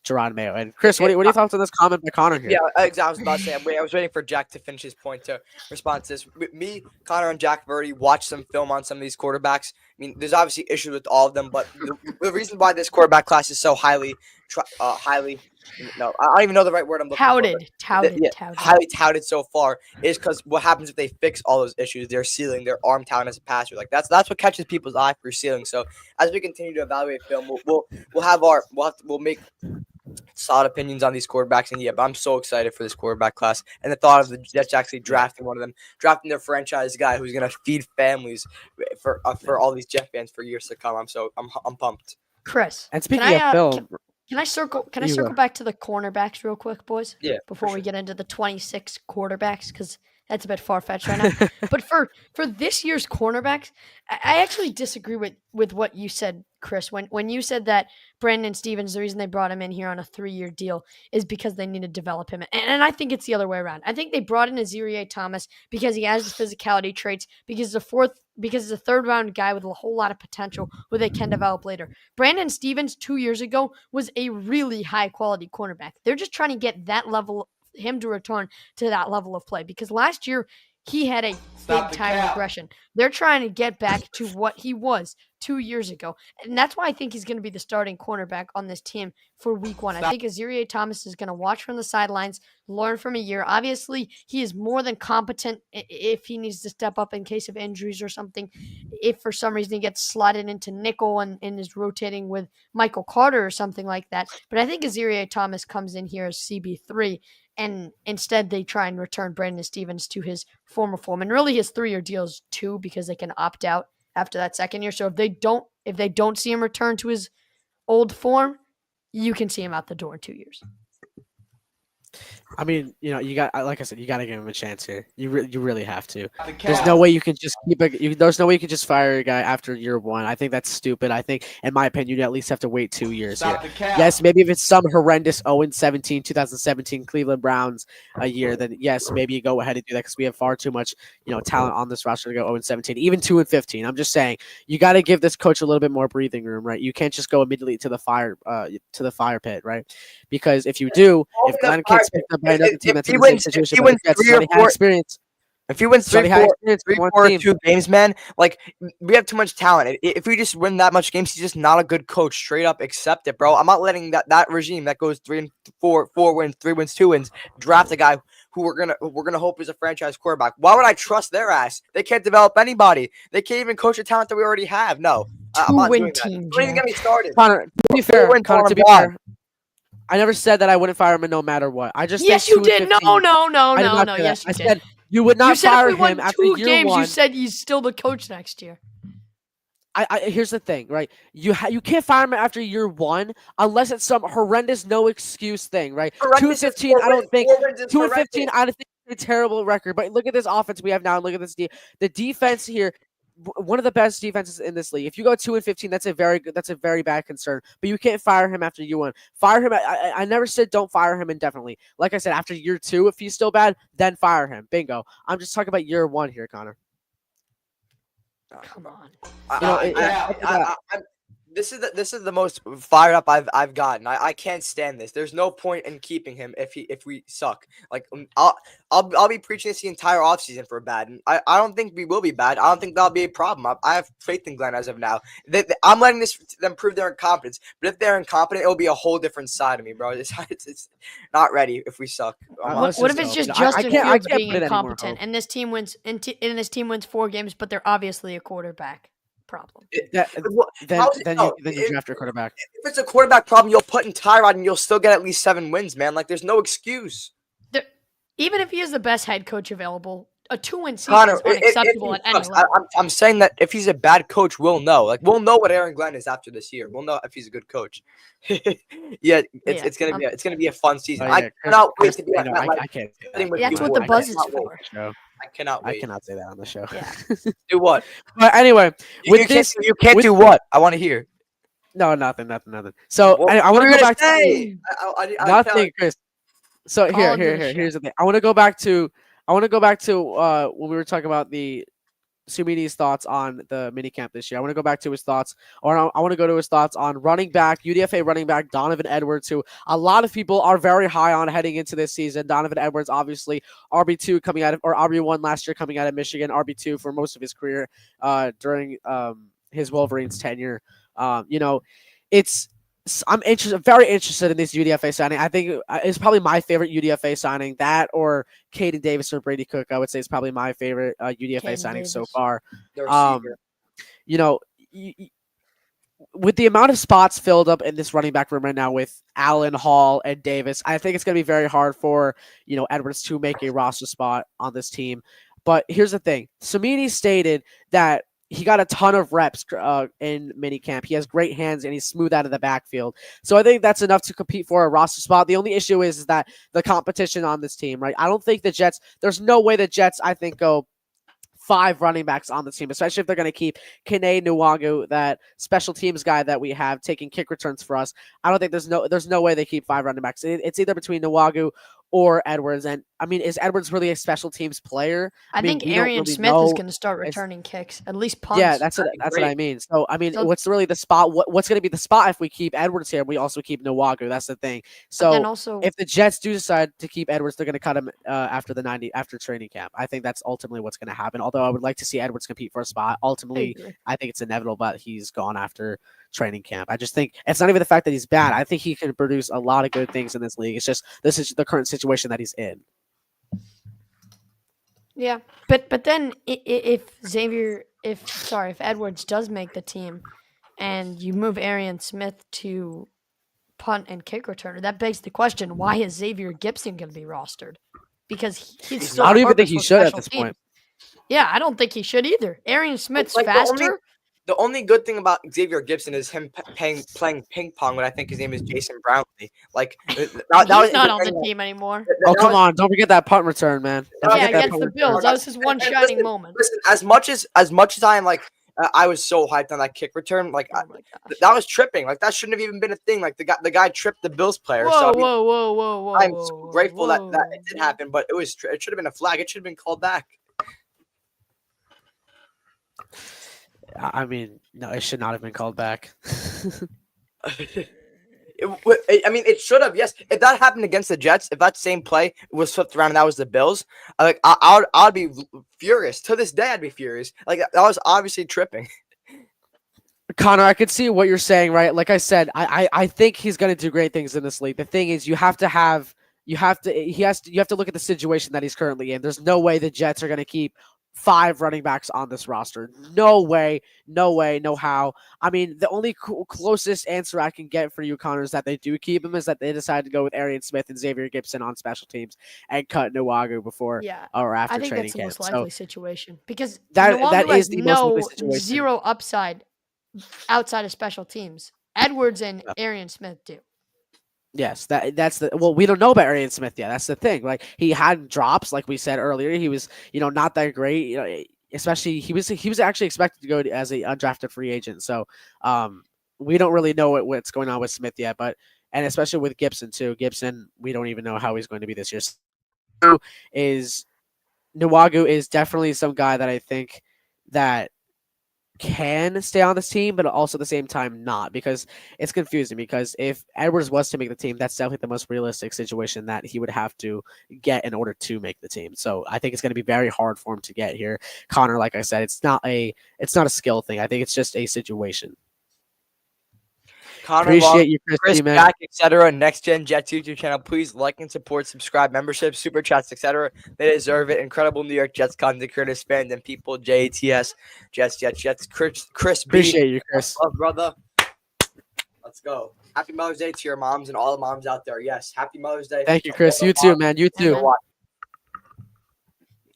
Gerard Mayo. And Chris, what are your thoughts on this comment by Connor here? Yeah, exactly. I was about to say. I was waiting for Jack to finish his point to respond to this. Me, Connor, and Jack have already watched some film on some of these quarterbacks. I mean, there's obviously issues with all of them, but the reason why this quarterback class is so highly. No, I don't even know the right word I'm looking for. Touted. Highly touted so far is because what happens if they fix all those issues? Their ceiling, their arm talent as a passer, like that's what catches people's eye for ceiling. So as we continue to evaluate film, we'll make solid opinions on these quarterbacks. And but I'm so excited for this quarterback class and the thought of the Jets actually drafting one of them, drafting their franchise guy who's gonna feed families for all these Jet fans for years to come. I'm pumped. Chris, And speaking of film, can I circle You go. back to the cornerbacks real quick, boys? Yeah, Before for we sure. get into the 26 quarterbacks, because that's a bit far fetched right now. But for this year's cornerbacks, I actually disagree with what you said, Chris. When you said that Brandon Stevens, the reason they brought him in here on a 3-year deal is because they need to develop him. And I think it's the other way around. I think they brought in Azariah Thomas because he has the physicality traits, because he's a 3rd-round guy with a whole lot of potential who they can develop later. Brandon Stevens 2 years ago was a really high-quality cornerback. They're just trying to get him to return to that level of play, because last year he had a big-time regression. They're trying to get back to what he was 2 years ago, and that's why I think he's going to be the starting cornerback on this team for week 1. I think Azariah Thomas is going to watch from the sidelines, learn from a year. Obviously, he is more than competent if he needs to step up in case of injuries or something. If for some reason he gets slotted into nickel and is rotating with Michael Carter or something like that. But I think Azariah Thomas comes in here as CB3, and instead they try and return Brandon Stevens to his former form. And really his 3-year deal is 2, because they can opt out after that 2nd year. So if they don't see him return to his old form, you can see him out the door in 2 years. I mean, you got, like I said, you got to give him a chance here. You really have to. There's no way you can just there's no way you can just fire a guy after year 1. I think that's stupid. I think, in my opinion, you at least have to wait 2 years here. Yes, maybe if it's some horrendous 0-17 2017 Cleveland Browns a year, then yes, maybe you go ahead and do that, because we have far too much, talent on this roster to go 0-17, even 2-15. I'm just saying, you got to give this coach a little bit more breathing room, right? You can't just go immediately to the fire pit, right? Because if you do, if Glenn gets picked up by another team that's in the same situation, but the Jets already had experience. If he wins three, one four, team. 2 games, man, like, we have too much talent. If we just win that much games, he's just not a good coach. Straight up accept it, bro. I'm not letting that regime that goes 3-4 wins, 3 wins, 2 wins, draft a guy who we're gonna hope is a franchise quarterback. Why would I trust their ass? They can't develop anybody. They can't even coach the talent that we already have. No, I'm not doing that. Team, Don't even get me started. Connor, to be fair, I never said that I wouldn't fire him no matter what. I just yes, think you did. No. Yes, you did. Said you would not fire if we won him after 2 year games, 1. You said he's still the coach next year. Here's the thing, right? You can't fire him after year 1 unless it's some horrendous, no excuse thing, right? 2-15, I don't think. 2-15, I don't think it's a terrible record. But look at this offense we have now. And look at this. The defense here, one of the best defenses in this league. If you go 2-15, that's a very bad concern. But you can't fire him after year 1. Fire him. I never said don't fire him indefinitely. Like I said, after year 2, if he's still bad, then fire him. Bingo. I'm just talking about year 1 here, Connor. Come on. This is the most fired up I've gotten. I can't stand this. There's no point in keeping him if we suck. Like I'll be preaching this the entire offseason for bad. And I don't think we will be bad. I don't think that'll be a problem. I have faith in Glenn as of now. I'm letting them prove their incompetence. But if they're incompetent, it'll be a whole different side of me, bro. It's not ready if we suck. What if it's just Justin Fields being incompetent and this team wins 4 games, but they're obviously a quarterback problem? Then you draft your quarterback. If it's a quarterback problem, you'll put in Tyrod and you'll still get at least 7 wins, man. Like there's no excuse. Even if he is the best head coach available, a 2-win season is unacceptable at any level. I'm saying that if he's a bad coach, we'll know. Like we'll know what Aaron Glenn is after this year. We'll know if he's a good coach. It's gonna be a fun season. I cannot wait to be at that. I can't. That's what the buzz is for. I cannot wait. I cannot say that on the show. Yeah. Do what? But anyway, you can't do what? I want to hear. No, nothing. So I want to go back to nothing, Chris. So here's the thing. I want to go back to when we were talking about the Sumini's thoughts on the minicamp this year. I want to go back to his thoughts, or I want to go to his thoughts on running back, UDFA running back Donovan Edwards, who a lot of people are very high on heading into this season. Donovan Edwards, obviously RB2 coming out of, or RB1 last year coming out of Michigan, RB2 for most of his career during his Wolverines tenure. I'm very interested in this UDFA signing. I think it's probably my favorite UDFA signing. That or Caden Davis or Brady Cook, I would say, is probably my favorite UDFA signing so far. With the amount of spots filled up in this running back room right now with Allen, Hall, and Davis, I think it's going to be very hard for Edwards to make a roster spot on this team. But here's the thing: Sumini stated that he got a ton of reps in minicamp. He has great hands and he's smooth out of the backfield. So I think that's enough to compete for a roster spot. The only issue is that the competition on this team, right? I don't think the Jets, there's no way the Jets, I think, go 5 running backs on the team, especially if they're going to keep Kene Nwagu, that special teams guy that we have taking kick returns for us. I don't think there's no way they keep 5 running backs. It's either between Nwagu or Edwards. And I mean, is Edwards really a special teams player? I think Arian Smith is going to start returning kicks, at least punts. Yeah, that's what I mean. So I mean, what's really the spot? What's going to be the spot if we keep Edwards here? We also keep Nwagu. That's the thing. So if the Jets do decide to keep Edwards, they're going to cut him after training camp. I think that's ultimately what's going to happen. Although I would like to see Edwards compete for a spot. Ultimately, I think it's inevitable, but he's gone after training camp. I just think it's not even the fact that he's bad. I think he can produce a lot of good things in this league. It's just this is the current situation that he's in. Yeah, but then if Edwards does make the team, and you move Arian Smith to punt and kick returner, that begs the question: why is Xavier Gibson going to be rostered? Because he's still. I don't even think he should at this point. Yeah, I don't think he should either. Arian Smith's faster. The only good thing about Xavier Gibson is him playing ping pong when I think his name is Jason Brownlee. Like he's not on the team anymore. Oh, come on. Don't forget that punt return, man. Against the Bills. That was his one shining moment. Listen, as much as I am like, I was so hyped on that kick return. Like that was tripping. Like that shouldn't have even been a thing. Like the guy tripped the Bills player. Whoa. I'm grateful that it did happen, but it should have been a flag. It should have been called back. I mean, no, it should not have been called back. I mean, it should have. Yes, if that happened against the Jets, if that same play was flipped around and that was the Bills, I'd be furious. To this day, I'd be furious. Like that was obviously tripping. Connor, I could see what you're saying, right? Like I said, I think he's going to do great things in this league. The thing is, you have to look at the situation that he's currently in. There's no way the Jets are going to keep 5 running backs on this roster. No way, no how. I mean, the only closest answer I can get for you, Connor, is that they do keep him, is that they decided to go with Arian Smith and Xavier Gibson on special teams and cut Nwagu before or after training camp. I think that's the most likely situation because that is the most likely situation. Zero upside outside of special teams. Edwards and Arian Smith do. Yes, we don't know about Arian Smith yet. That's the thing. Like he had drops, like we said earlier. He was, not that great. Especially he was actually expected to go as a undrafted free agent. So, we don't really know what's going on with Smith yet. And especially with Gibson too. Gibson, we don't even know how he's going to be this year. Nwagu is definitely some guy that I think that can stay on this team, but also at the same time not, because it's confusing. Because if Edwards was to make the team, that's definitely the most realistic situation that he would have to get in order to make the team. So I think it's going to be very hard for him to get here. Connor, like I said, it's not a skill thing. I think it's just a situation. Connor Appreciate Long, you, Chris man. Jack, etc. Next Gen Jets YouTube channel. Please like and support, subscribe, memberships, super chats, etc. They deserve it. Incredible New York Jets content creators, fans, and people. JTS, Jets. Chris B. Appreciate you, Chris. Love, brother. Let's go. Happy Mother's Day to your moms and all the moms out there. Yes, happy Mother's Day. Thank you, Chris. You too, man. You too.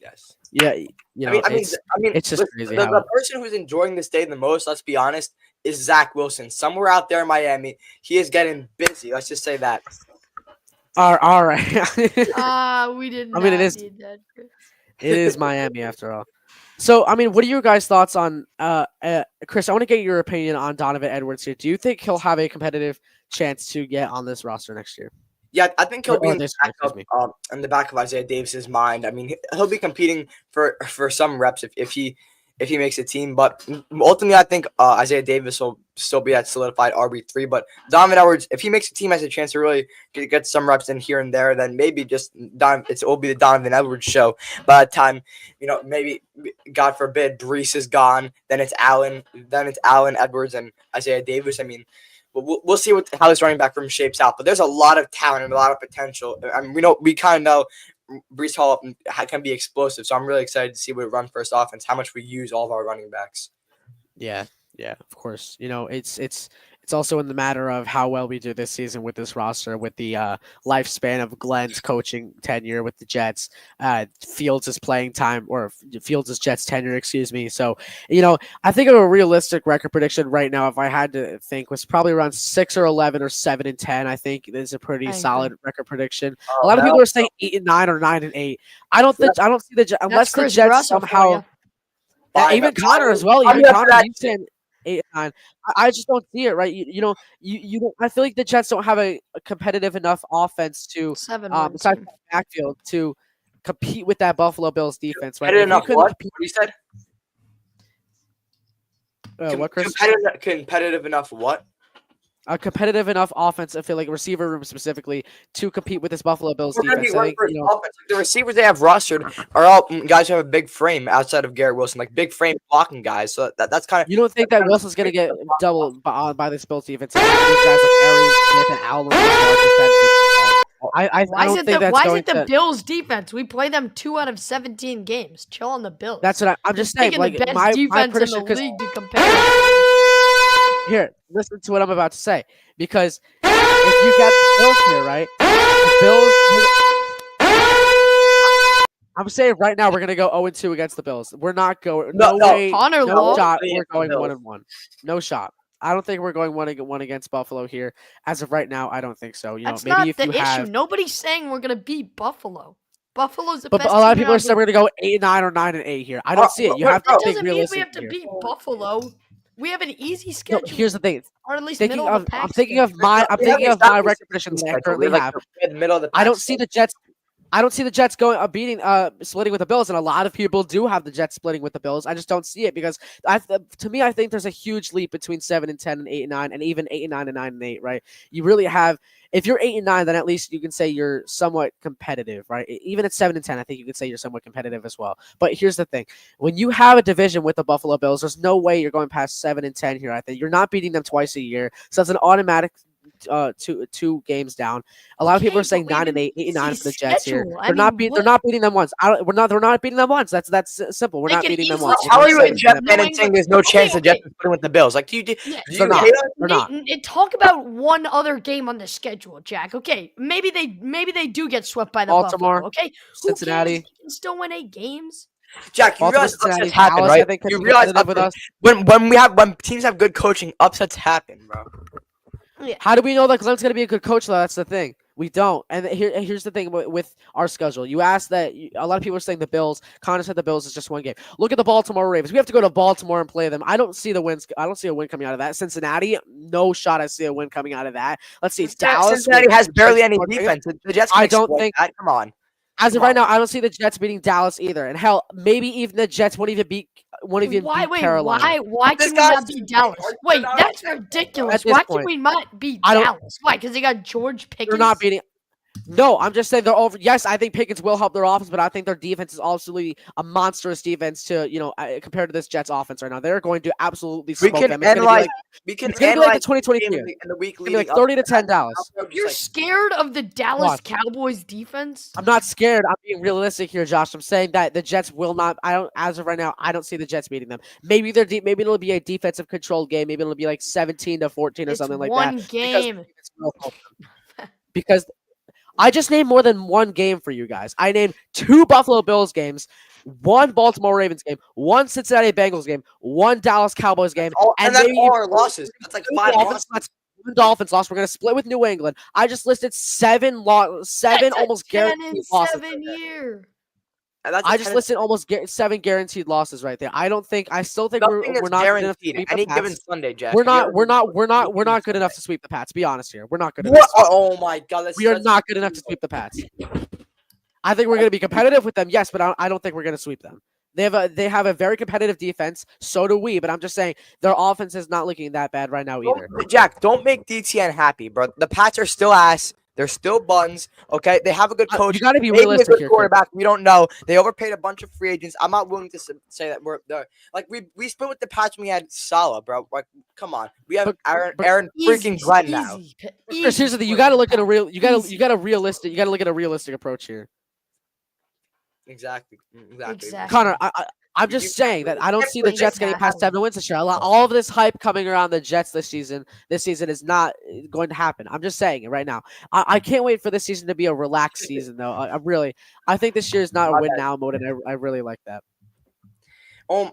Yes. Yeah, you know, I mean, it's just crazy. The person who's enjoying this day the most, let's be honest, is Zach Wilson. Somewhere out there in Miami, he is getting busy. Let's just say that. All right. We didn't. I mean, it is. That, It is Miami after all. So, I mean, what are your guys' thoughts on Chris? I want to get your opinion on Donovan Edwards here. Do you think he'll have a competitive chance to get on this roster next year? Yeah, I think he'll be in the back of Isaiah Davis's mind. I mean, he'll be competing for some reps if he makes a team. But ultimately, I think Isaiah Davis will still be that solidified RB3. But Donovan Edwards, if he makes a team, has a chance to really get some reps in here and there, then maybe it will be the Donovan Edwards show. By the time, maybe, God forbid, Brees is gone, then it's Allen, Edwards, and Isaiah Davis. I mean, we'll see how this running back room shapes out. But there's a lot of talent and a lot of potential. I mean, we kind of know Brees Hall can be explosive. So I'm really excited to see what run first offense, how much we use all of our running backs. Yeah, of course. It's also in the matter of how well we do this season with this roster, with the lifespan of Glenn's coaching tenure with the Jets, Fields' playing time, or Fields' Jets tenure, excuse me. So, I think a realistic record prediction right now, if I had to think, was probably around 6 or 11 or 7-10. I think is a pretty solid record prediction. A lot of people are saying 8-9 or 9-8. I don't see the unless the Jets somehow. Even Connor as well. Even Connor, you saying 8-9. I just don't see it, right? You don't. I feel like the Jets don't have a competitive enough offense to besides the backfield to compete with that Buffalo Bills defense, right? What you said? What, Chris? Competitive enough what? A competitive enough offense, I feel like receiver room specifically, to compete with this Buffalo Bills defense. I think, the receivers they have rostered are all guys who have a big frame outside of Garrett Wilson, like big frame blocking guys. So that's kind of. You don't think that Wilson's going to get doubled by this Bills defense? These guys like Arians, Smith, and Allen. Why is it the Bills defense? We play them 2 out of 17 games. Chill on the Bills. That's what I'm just saying. Like, the best my defense prediction, in the league to compare. Here, listen to what I'm about to say. Because if you get the Bills here, right? The Bills. I'm saying right now we're gonna go 0-2 against the Bills. We're not going. No way. No shot. We're going 1-1. No shot. I don't think we're going 1-1 against Buffalo here. As of right now, I don't think so. That's maybe not if the you issue. have. Nobody's saying we're gonna beat Buffalo. Buffalo's the best. But a lot of people are saying we're gonna go 8-9 or 9-8 here. I don't see it. You have to think realistically. We have to beat Buffalo. We have an easy schedule. No, here's the thing. Or at least I'm thinking of my record predictions that I currently have. I don't see the Jets. I don't see the Jets splitting with the Bills, and a lot of people do have the Jets splitting with the Bills. I just don't see it because to me, I think there's a huge leap between 7-10 and 8-9, and even 8-9 and 9-8. Right? You really have. If you're 8-9, then at least you can say you're somewhat competitive, right? Even at 7-10, I think you could say you're somewhat competitive as well. But here's the thing: when you have a division with the Buffalo Bills, there's no way you're going past 7-10 here. I think you're not beating them twice a year, so it's an automatic. Two games down. A lot of people are saying 9-8, 8-9 for the Jets here. They're not beating them once. They're not beating them once. That's simple. We're not beating them once. How are you a Jet fan and saying there's no chance the Jets are putting with the Bills? Like, they're not. Talk about one other game on the schedule, Jack. Okay, maybe they do get swept by the Baltimore. Buffalo, okay, Cincinnati. You can still win 8 games. Jack, you realize upsets happen, right? You realize when teams have good coaching, upsets happen, bro. Yeah. How do we know that Glenn's going to be a good coach, though? That's the thing. We don't. And here's the thing with our schedule. You asked that a lot of people are saying the Bills. Connor said the Bills is just one game. Look at the Baltimore Ravens. We have to go to Baltimore and play them. I don't see the wins. I don't see a win coming out of that. Cincinnati, no shot. I see a win coming out of that. Let's see. It's Dallas. Cincinnati has barely any defense. The Jets. I don't think. Come on. As of right now, I don't see the Jets beating Dallas either. And hell, maybe even the Jets won't even beat one of you Why? beat Wait, Carolina. why This can we not guy's beat just Dallas? like, Wait, arguing that's about it. ridiculous. At this Why can point, we not beat I don't- Dallas? Why? Because they got George Pickens. They're not beating. No, I'm just saying they're over. Yes, I think Pickens will help their offense, but I think their defense is absolutely a monstrous defense to compared to this Jets offense right now. They're going to absolutely We smoke can them. It's going to be analyze. like We can it's gonna be like the analyze 2023. in the week It's gonna be like leading up 30 to to 10 that. Dallas. You're scared of the Dallas Watch. Cowboys defense? I'm not scared. I'm being realistic here, Josh. I'm saying that the Jets will not. I don't. As of right now, I don't see the Jets beating them. Maybe they're deep. Maybe it'll be a defensive controlled game. Maybe it'll be like 17-14 or It's something like one that. game. Because I just named more than one game for you guys. I named 2 Buffalo Bills games, 1 Baltimore Ravens game, 1 Cincinnati Bengals game, 1 Dallas Cowboys game, And that's maybe all our losses. That's like 5 losses. That's 1 Dolphins loss. We're gonna split with New England. I just listed 7 That's almost a 10 guaranteed and losses. 7 year. And that's a I just 10 listed almost 7 guaranteed losses right there. I still think Nothing we're is not good enough to guaranteed. sweep Any the given Pats. Sunday, Jack. We're Have you not good enough to sweep the Pats. Be honest here. We're not good enough. Oh my God! We are not good enough to sweep the Pats. I think we're going to be competitive with them, yes, but I don't think we're going to sweep them. They have a very competitive defense. So do we. But I'm just saying their offense is not looking that bad right now either. Jack, don't make DTN happy, bro. The Pats are still ass. They're still buns. Okay, they have a good coach. You got to be Maybe a realistic good here. quarterback. We don't know. They overpaid a bunch of free agents. I'm not willing to say that we're there. Like we split with the Pats when we had Salah, bro. Like, come on. We have Aaron freaking Glenn now. Chris, here's the thing. You got to look at a real. You got to look at a realistic approach here. Exactly. Connor, I'm just saying that I don't see the Jets getting past 7 wins this year. All of this hype coming around the Jets this season is not going to happen. I'm just saying it right now. I can't wait for this season to be a relaxed season, though. I think this year is not a win now mode, and I really like that. I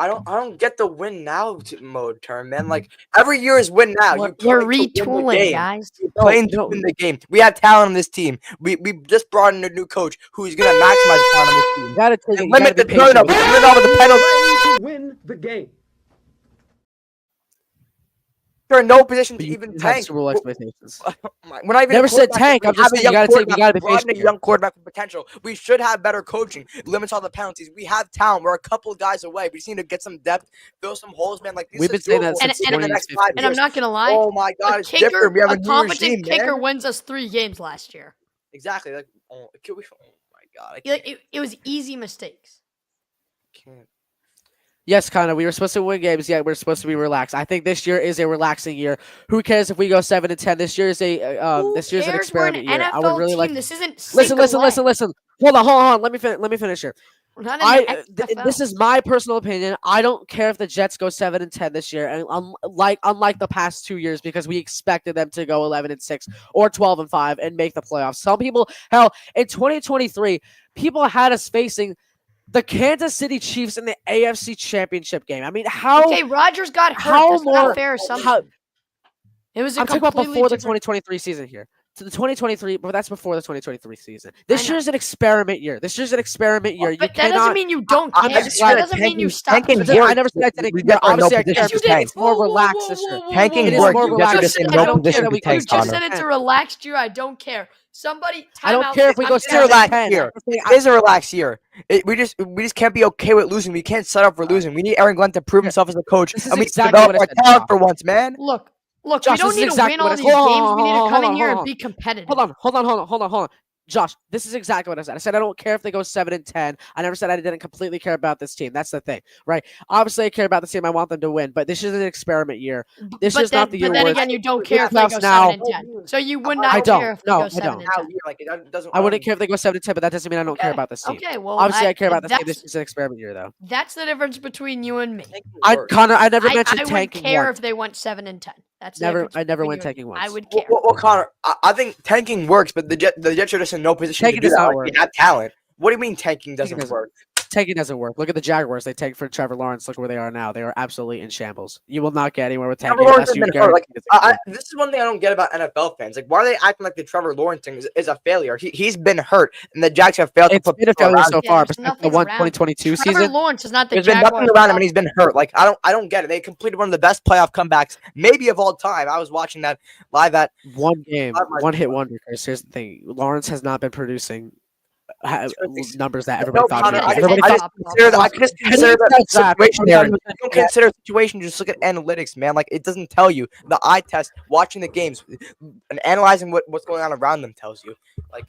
don't get the win now mode term, man. Like every year is win now. We're retooling, guys. You're playing to win the game. We have talent on this team. We just brought in a new coach who's gonna maximize talent on this team. You gotta Limit the turnovers. Limit all of the penalties. Win the game. They're in no position to even tank. Super Bowl expectations. We're not even Never said tank. I'm just saying you gotta be patient. A young quarterback with potential. We should have better coaching. Limits all the penalties. We have talent. We're a couple of guys away. We just need to get some depth, fill some holes, man. Like we've been saying that since and I'm not gonna lie. Oh my God, it's kicker, different. We have a new competent regime, kicker man. wins us 3 games last year. Exactly. Like, oh my God. It was easy mistakes. Can't. Yes, Connor, we were supposed to win games, yet we're supposed to be relaxed. I think this year is a relaxing year. Who cares if we go 7-10? This year is an experiment year. NFL I would really team. like. This isn't. Listen. Hold on. Let me finish here. We're not in the NFL. This is my personal opinion. I don't care if the Jets go 7-10 this year, and unlike the past 2 years, because we expected them to go 11-6 or 12-5 and make the playoffs. Some people, hell, in 2023, people had us facing the Kansas City Chiefs in the AFC Championship game. I mean, how? Okay, Rodgers got hurt. That's not fair assumption. It was. I'm talking about before the 2023 season here. To the 2023, but that's before the 2023 season. This year's an experiment year. But that doesn't mean you don't care. That doesn't mean you stop. I never said I didn't care. Obviously, I care. It's more relaxed this year. Tanking works. You just said it's a relaxed year. I don't care. Somebody. I don't care if we go It's a relaxed year. It is a relaxed year. We just can't be okay with losing. We can't set up for losing. We need Aaron Glenn to prove himself as a coach, and we develop our talent for once, man. Look, Josh, we don't need to win all these games. We need to come in here and be competitive. Hold on. Josh, this is exactly what I said. I said I don't care if they go 7-10. I never said I didn't completely care about this team. That's the thing, right? Obviously, I care about this team. I want them to win, but this is an experiment year. This is not the year. But then again, you don't care if they go 7-10. So you would not care if they go 7-10. I wouldn't care if they go 7-10, but that doesn't mean I don't care about this team. Okay, well, obviously, I care about this team. This is an experiment year, though. That's the difference between you and me. Connor, I never mentioned tanking. I would care if they went 7-10. That's I never went tanking once. I would care. Well, Connor, I think tanking works, but the Jets are just in no position to do that. They have talent. What do you mean tanking doesn't work? Tanking doesn't work. Look at the Jaguars. They tanked for Trevor Lawrence. Look where they are now. They are absolutely in shambles. You will not get anywhere with tanking. This is one thing I don't get about NFL fans. Like, why are they acting like the Trevor Lawrence thing is a failure? He's been hurt, and the Jags have failed. It's been a failure so far, but the 2022 season. Trevor Lawrence is not the There's Jaguars. been nothing around him, and he's been hurt. Like, I don't get it. They completed one of the best playoff comebacks, maybe of all time. I was watching that live at one game, one hit wonder. Chris, here's the thing: Lawrence has not been producing numbers that everybody thought. Connor, Everybody I thought. just consider that situation there. You Yeah. don't consider a situation. Just look at analytics, man. Like it doesn't tell you. The eye test, watching the games, and analyzing what's going on around them tells you. Like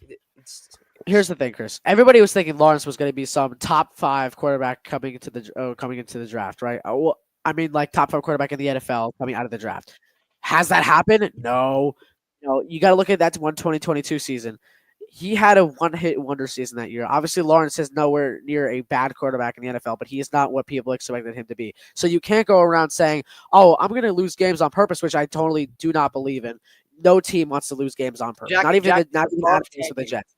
Here's the thing, Chris. Everybody was thinking Lawrence was going to be some top 5 quarterback coming into the draft, right? Well, I mean, like top 5 quarterback in the NFL coming out of the draft. Has that happened? No. You got to look at that 2022 season. He had a one-hit wonder season that year. Obviously, Lawrence is nowhere near a bad quarterback in the NFL, but he is not what people expected him to be. So you can't go around saying, "Oh, I'm going to lose games on purpose," which I totally do not believe in. No team wants to lose games on purpose. Not even the with the Jets.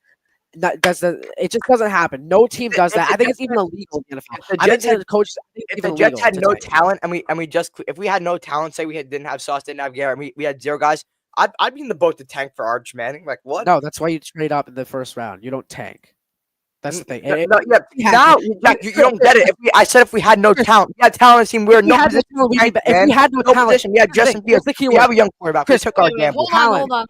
It just doesn't happen. No team does that. I think it's even illegal in the NFL. I think the coach. If the Jets had no talent and we just if we had no talent, say we didn't have Sauce, didn't have Garrett, and we had 0 guys, I'd be in the boat to tank for Arch Manning. Like what? No, that's why you trade up in the first round. You don't tank. That's the thing. You don't get it. I said if we had no talent, we had talent on the team. We were no position. If we had no talent, we had Justin Fields. We have a young quarterback. We took our gamble. Hold on.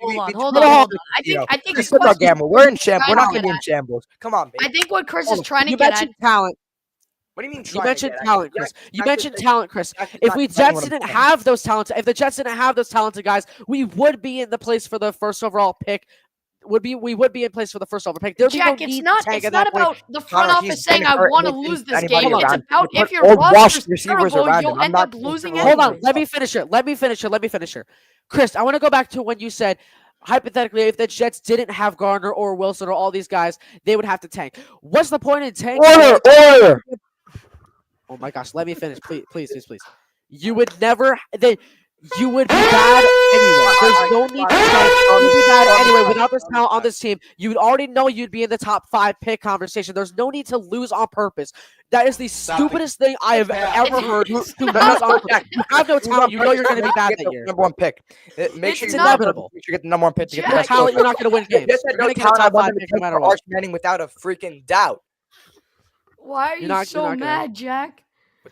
I think we took our gamble. We're in shambles. We're not going to be in shambles. Come on, baby. I think what Chris is trying to you get mentioned at. talent. What do you mean? You mentioned talent, Chris. You mentioned talent, Chris. If the Jets didn't have those talented guys, we would be in the place for the first overall pick. We would be in place for the first overall pick. Jack, it's not about the front office saying I want to lose this game. It's about if your roster is terrible, you'll end up losing it. Hold on, let me finish here. Chris, I want to go back to when you said, hypothetically, if the Jets didn't have Gardner or Wilson or all these guys, they would have to tank. What's the point in tanking? Order. Oh my gosh, let me finish, please. You would never. You would be bad anyway. There's no need to tank. You would be bad anyway without this talent on this team. You would already know you'd be in the top 5 pick conversation. There's no need to lose on purpose. That is the stupidest thing I have ever heard. You have no talent. You know you're going to be bad that year. Number 1 pick. Make sure it's inevitable. Make sure you get the number 1 pick to get the best talent. You're not going to win games. You're going to get a top 5 pick no matter what. Arch Manning without a freaking doubt. Why are you so mad, Jack?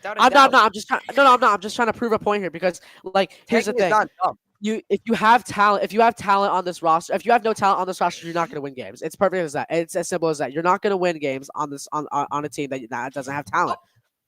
I'm not. I'm just trying. No, I'm not. I'm just trying to prove a point here because, like, here's the thing. If you have talent on this roster, if you have no talent on this roster, you're not going to win games. It's perfect as that. It's as simple as that. You're not going to win games on a team that doesn't have talent.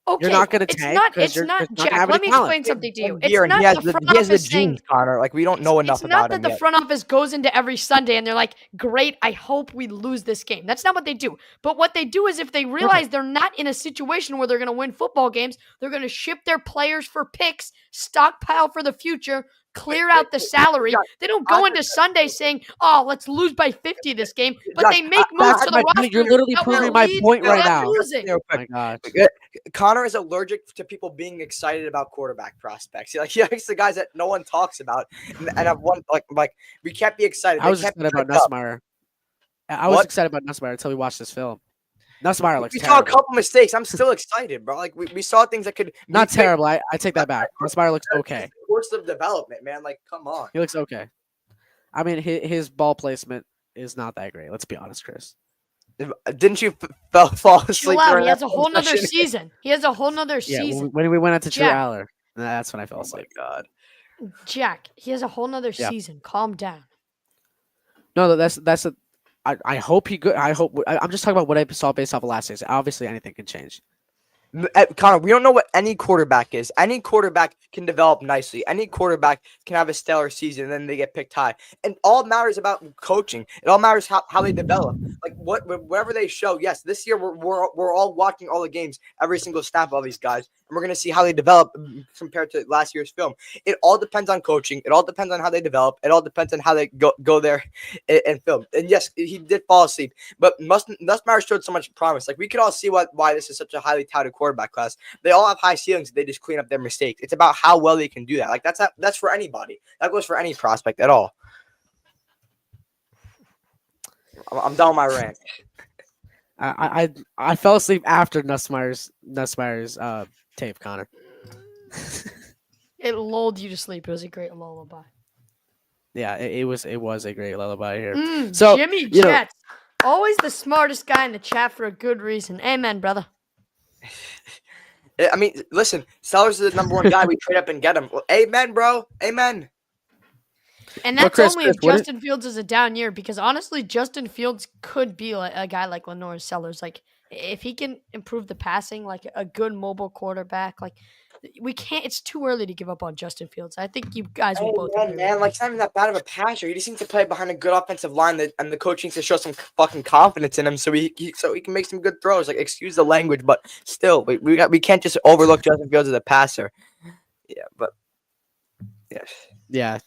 Okay, you're not going to tank. It's not, Jack. Let me explain something to you. It's not the front office thing, Connor. Like we don't know enough about him. It's not that the front office goes into every Sunday and they're like, "Great, I hope we lose this game." That's not what they do. But what they do is, if they realize they're not in a situation where they're going to win football games, they're going to ship their players for picks, stockpile for the future, clear out the salary. They don't go into Sunday saying, "Oh, let's lose by 50 this game," but they make moves to the roster. You're literally proving my point right now. Oh my God. Connor is allergic to people being excited about quarterback prospects. He likes the guys that no one talks about, and I've won like we can't be excited. I was excited about Nussmeier. I was excited about Nussmeier until we watched this film. Nussmeier looks terrible. We saw a couple mistakes. I'm still excited, bro. Like we saw things that could not terrible. I take that back. Nussmeier looks okay. Course of development, man. Like, come on. He looks okay. I mean, his ball placement is not that great. Let's be honest, Chris. Didn't you fall asleep? He has a whole nother season. He has a whole nother season. When we went out to True Aller, that's when I fell asleep. Oh my God. Jack, he has a whole nother season. Calm down. No, that's a. I hope he good. I hope. I'm just talking about what I saw based off of last season. Obviously, anything can change. Connor, we don't know what any quarterback is. Any quarterback can develop nicely. Any quarterback can have a stellar season, and then they get picked high. And all matters about coaching. It all matters how they develop. Like whatever they show. Yes, this year we're all watching all the games, every single snap of these guys, and we're gonna see how they develop compared to last year's film. It all depends on coaching. It all depends on how they develop. It all depends on how they go there and film. And yes, he did fall asleep, but Nussmeier showed so much promise. Like we could all see why this is such a highly touted quarterback class. They all have high ceilings. They just clean up their mistakes. It's about how well they can do that. Like that's for anybody. That goes for any prospect at all. I'm done with my rant. I fell asleep after Nussmeier's tape, Connor. It lulled you to sleep. It was a great lullaby. Yeah, it was a great lullaby here. So Jimmy Jets, always the smartest guy in the chat for a good reason. Amen, brother. I mean, listen, Sellers is the number 1 guy. We trade up and get him. Well, amen, bro. Amen. And But that's Chris, only Chris, if what is- Justin Fields is a down year, because honestly, Justin Fields could be like a guy like Lenore Sellers. Like if he can improve the passing, like a good mobile quarterback, like we can't. It's too early to give up on Justin Fields. I think you guys will both agree. Man, like, it's not even that bad of a passer. He just needs to play behind a good offensive line, and the coach needs to show some fucking confidence in him so he can make some good throws. Like, excuse the language, but still, we can't just overlook Justin Fields as a passer. Yeah, but yes. Yeah.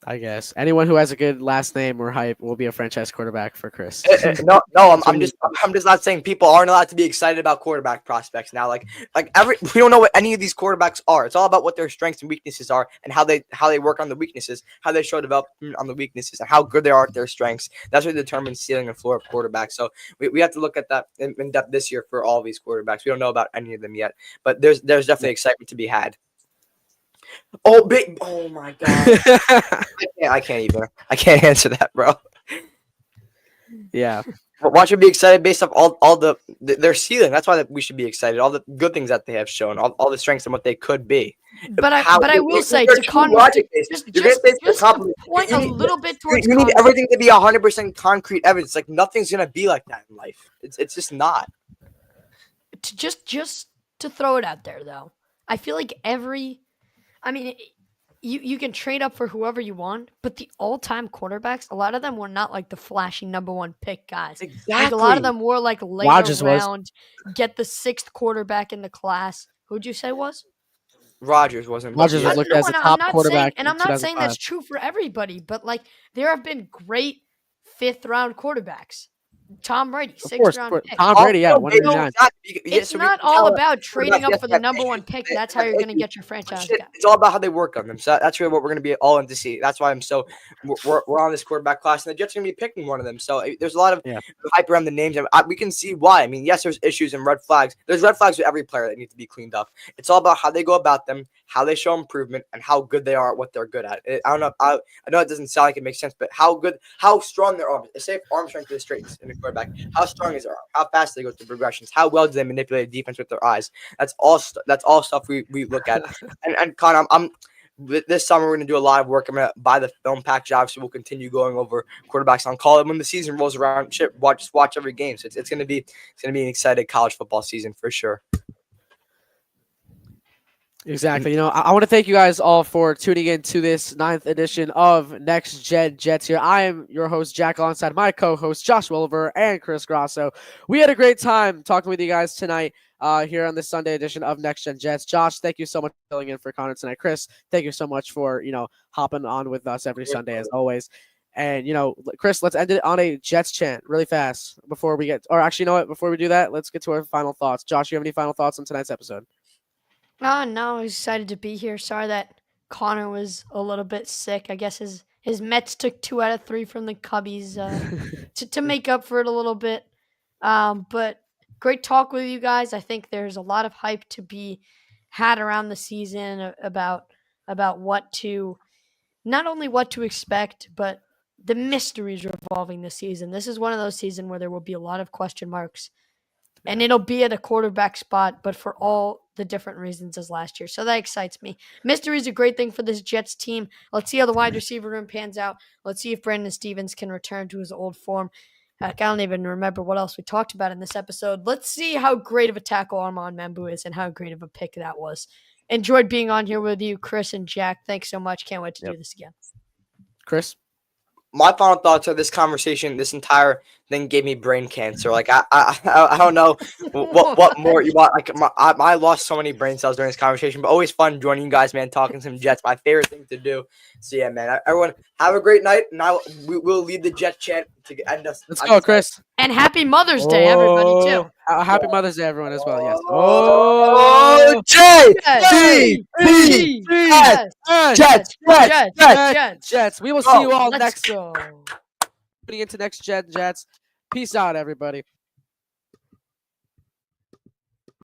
I guess anyone who has a good last name or hype will be a franchise quarterback for Chris. No, I'm just not saying people aren't allowed to be excited about quarterback prospects now. Like we don't know what any of these quarterbacks are. It's all about what their strengths and weaknesses are and how they work on the weaknesses, how they show development on the weaknesses, and how good they are at their strengths. That's what determines ceiling and floor of quarterbacks. So we have to look at that in depth this year for all these quarterbacks. We don't know about any of them yet, but there's definitely excitement to be had. Oh my god! I can't answer that, bro. Yeah. Why should we be excited based off all their ceiling? That's why we should be excited. All the good things that they have shown, all the strengths and what they could be. But I will say to point a little bit towards. You need everything to be 100% concrete evidence. Like nothing's gonna be like that in life. It's just not. Just to throw it out there though, I feel like you can trade up for whoever you want, but the all-time quarterbacks, a lot of them were not like the flashy number one pick guys. Exactly. Like a lot of them were like later Rodgers round, get the 6th quarterback in the class. Who'd you say was? Rodgers wasn't. Rodgers was looked as a top quarterback. And I'm not saying that's true for everybody, but like there have been great 5th-round quarterbacks. Tom Brady, 6th-round pick. Tom Brady, yeah, 189. It's not all about trading up for the number one pick. That's how you're going to get your franchise guy. It's all about how they work on them. So that's really what we're going to be all in to see. That's why we're on this quarterback class, and the Jets are going to be picking one of them. So there's a lot of hype around the names, and we can see why. I mean, yes, there's issues and red flags. There's red flags with every player that need to be cleaned up. It's all about how they go about them, how they show improvement, and how good they are at what they're good at. I don't know. I know it doesn't sound like it makes sense, but how strong their arm is. Say if arm strength is straight in a quarterback, how strong is their arm? How fast do they go through progressions? How well do they manipulate defense with their eyes? That's all stuff we look at. and Con, I'm this summer we're gonna do a lot of work. I'm gonna buy the film package. Obviously, we'll continue going over quarterbacks on call. And when the season rolls around, watch every game. So it's gonna be an exciting college football season for sure. Exactly. I want to thank you guys all for tuning in to this 9th edition of Next Gen Jets here. I am your host, Jack, alongside my co-host, Josh Williver and Chris Grosso. We had a great time talking with you guys tonight here on this Sunday edition of Next Gen Jets. Josh, thank you so much for filling in for Connor tonight. Chris, thank you so much for, hopping on with us every Sunday as always. And, Chris, let's end it on a Jets chant really fast before we before we do that, let's get to our final thoughts. Josh, you have any final thoughts on tonight's episode? No, I was excited to be here. Sorry that Connor was a little bit sick. I guess his Mets took 2 out of 3 from the Cubbies to make up for it a little bit. But great talk with you guys. I think there's a lot of hype to be had around the season about not only what to expect, but the mysteries revolving the season. This is one of those seasons where there will be a lot of question marks. And it'll be at a quarterback spot, but for all the different reasons as last year. So that excites me. Mystery is a great thing for this Jets team. Let's see how the wide receiver room pans out. Let's see if Brandon Stevens can return to his old form. Heck, I don't even remember what else we talked about in this episode. Let's see how great of a tackle Armand Mambu is and how great of a pick that was. Enjoyed being on here with you, Chris and Jack. Thanks so much. Can't wait to do this again. Chris? My final thoughts of this conversation, this entire thing gave me brain cancer. Like I don't know what more you want. Like I lost so many brain cells during this conversation, but always fun joining you guys, man. Talking some Jets, my favorite thing to do. So yeah, man. Everyone have a great night, and we'll lead the Jet chant to end us. Let's go, Chris. And happy Mother's Day, everybody too. Happy Mother's Day, everyone, as well. Yes. Jets. We will see you all next. Putting into Next Gen Jets. Peace out, everybody.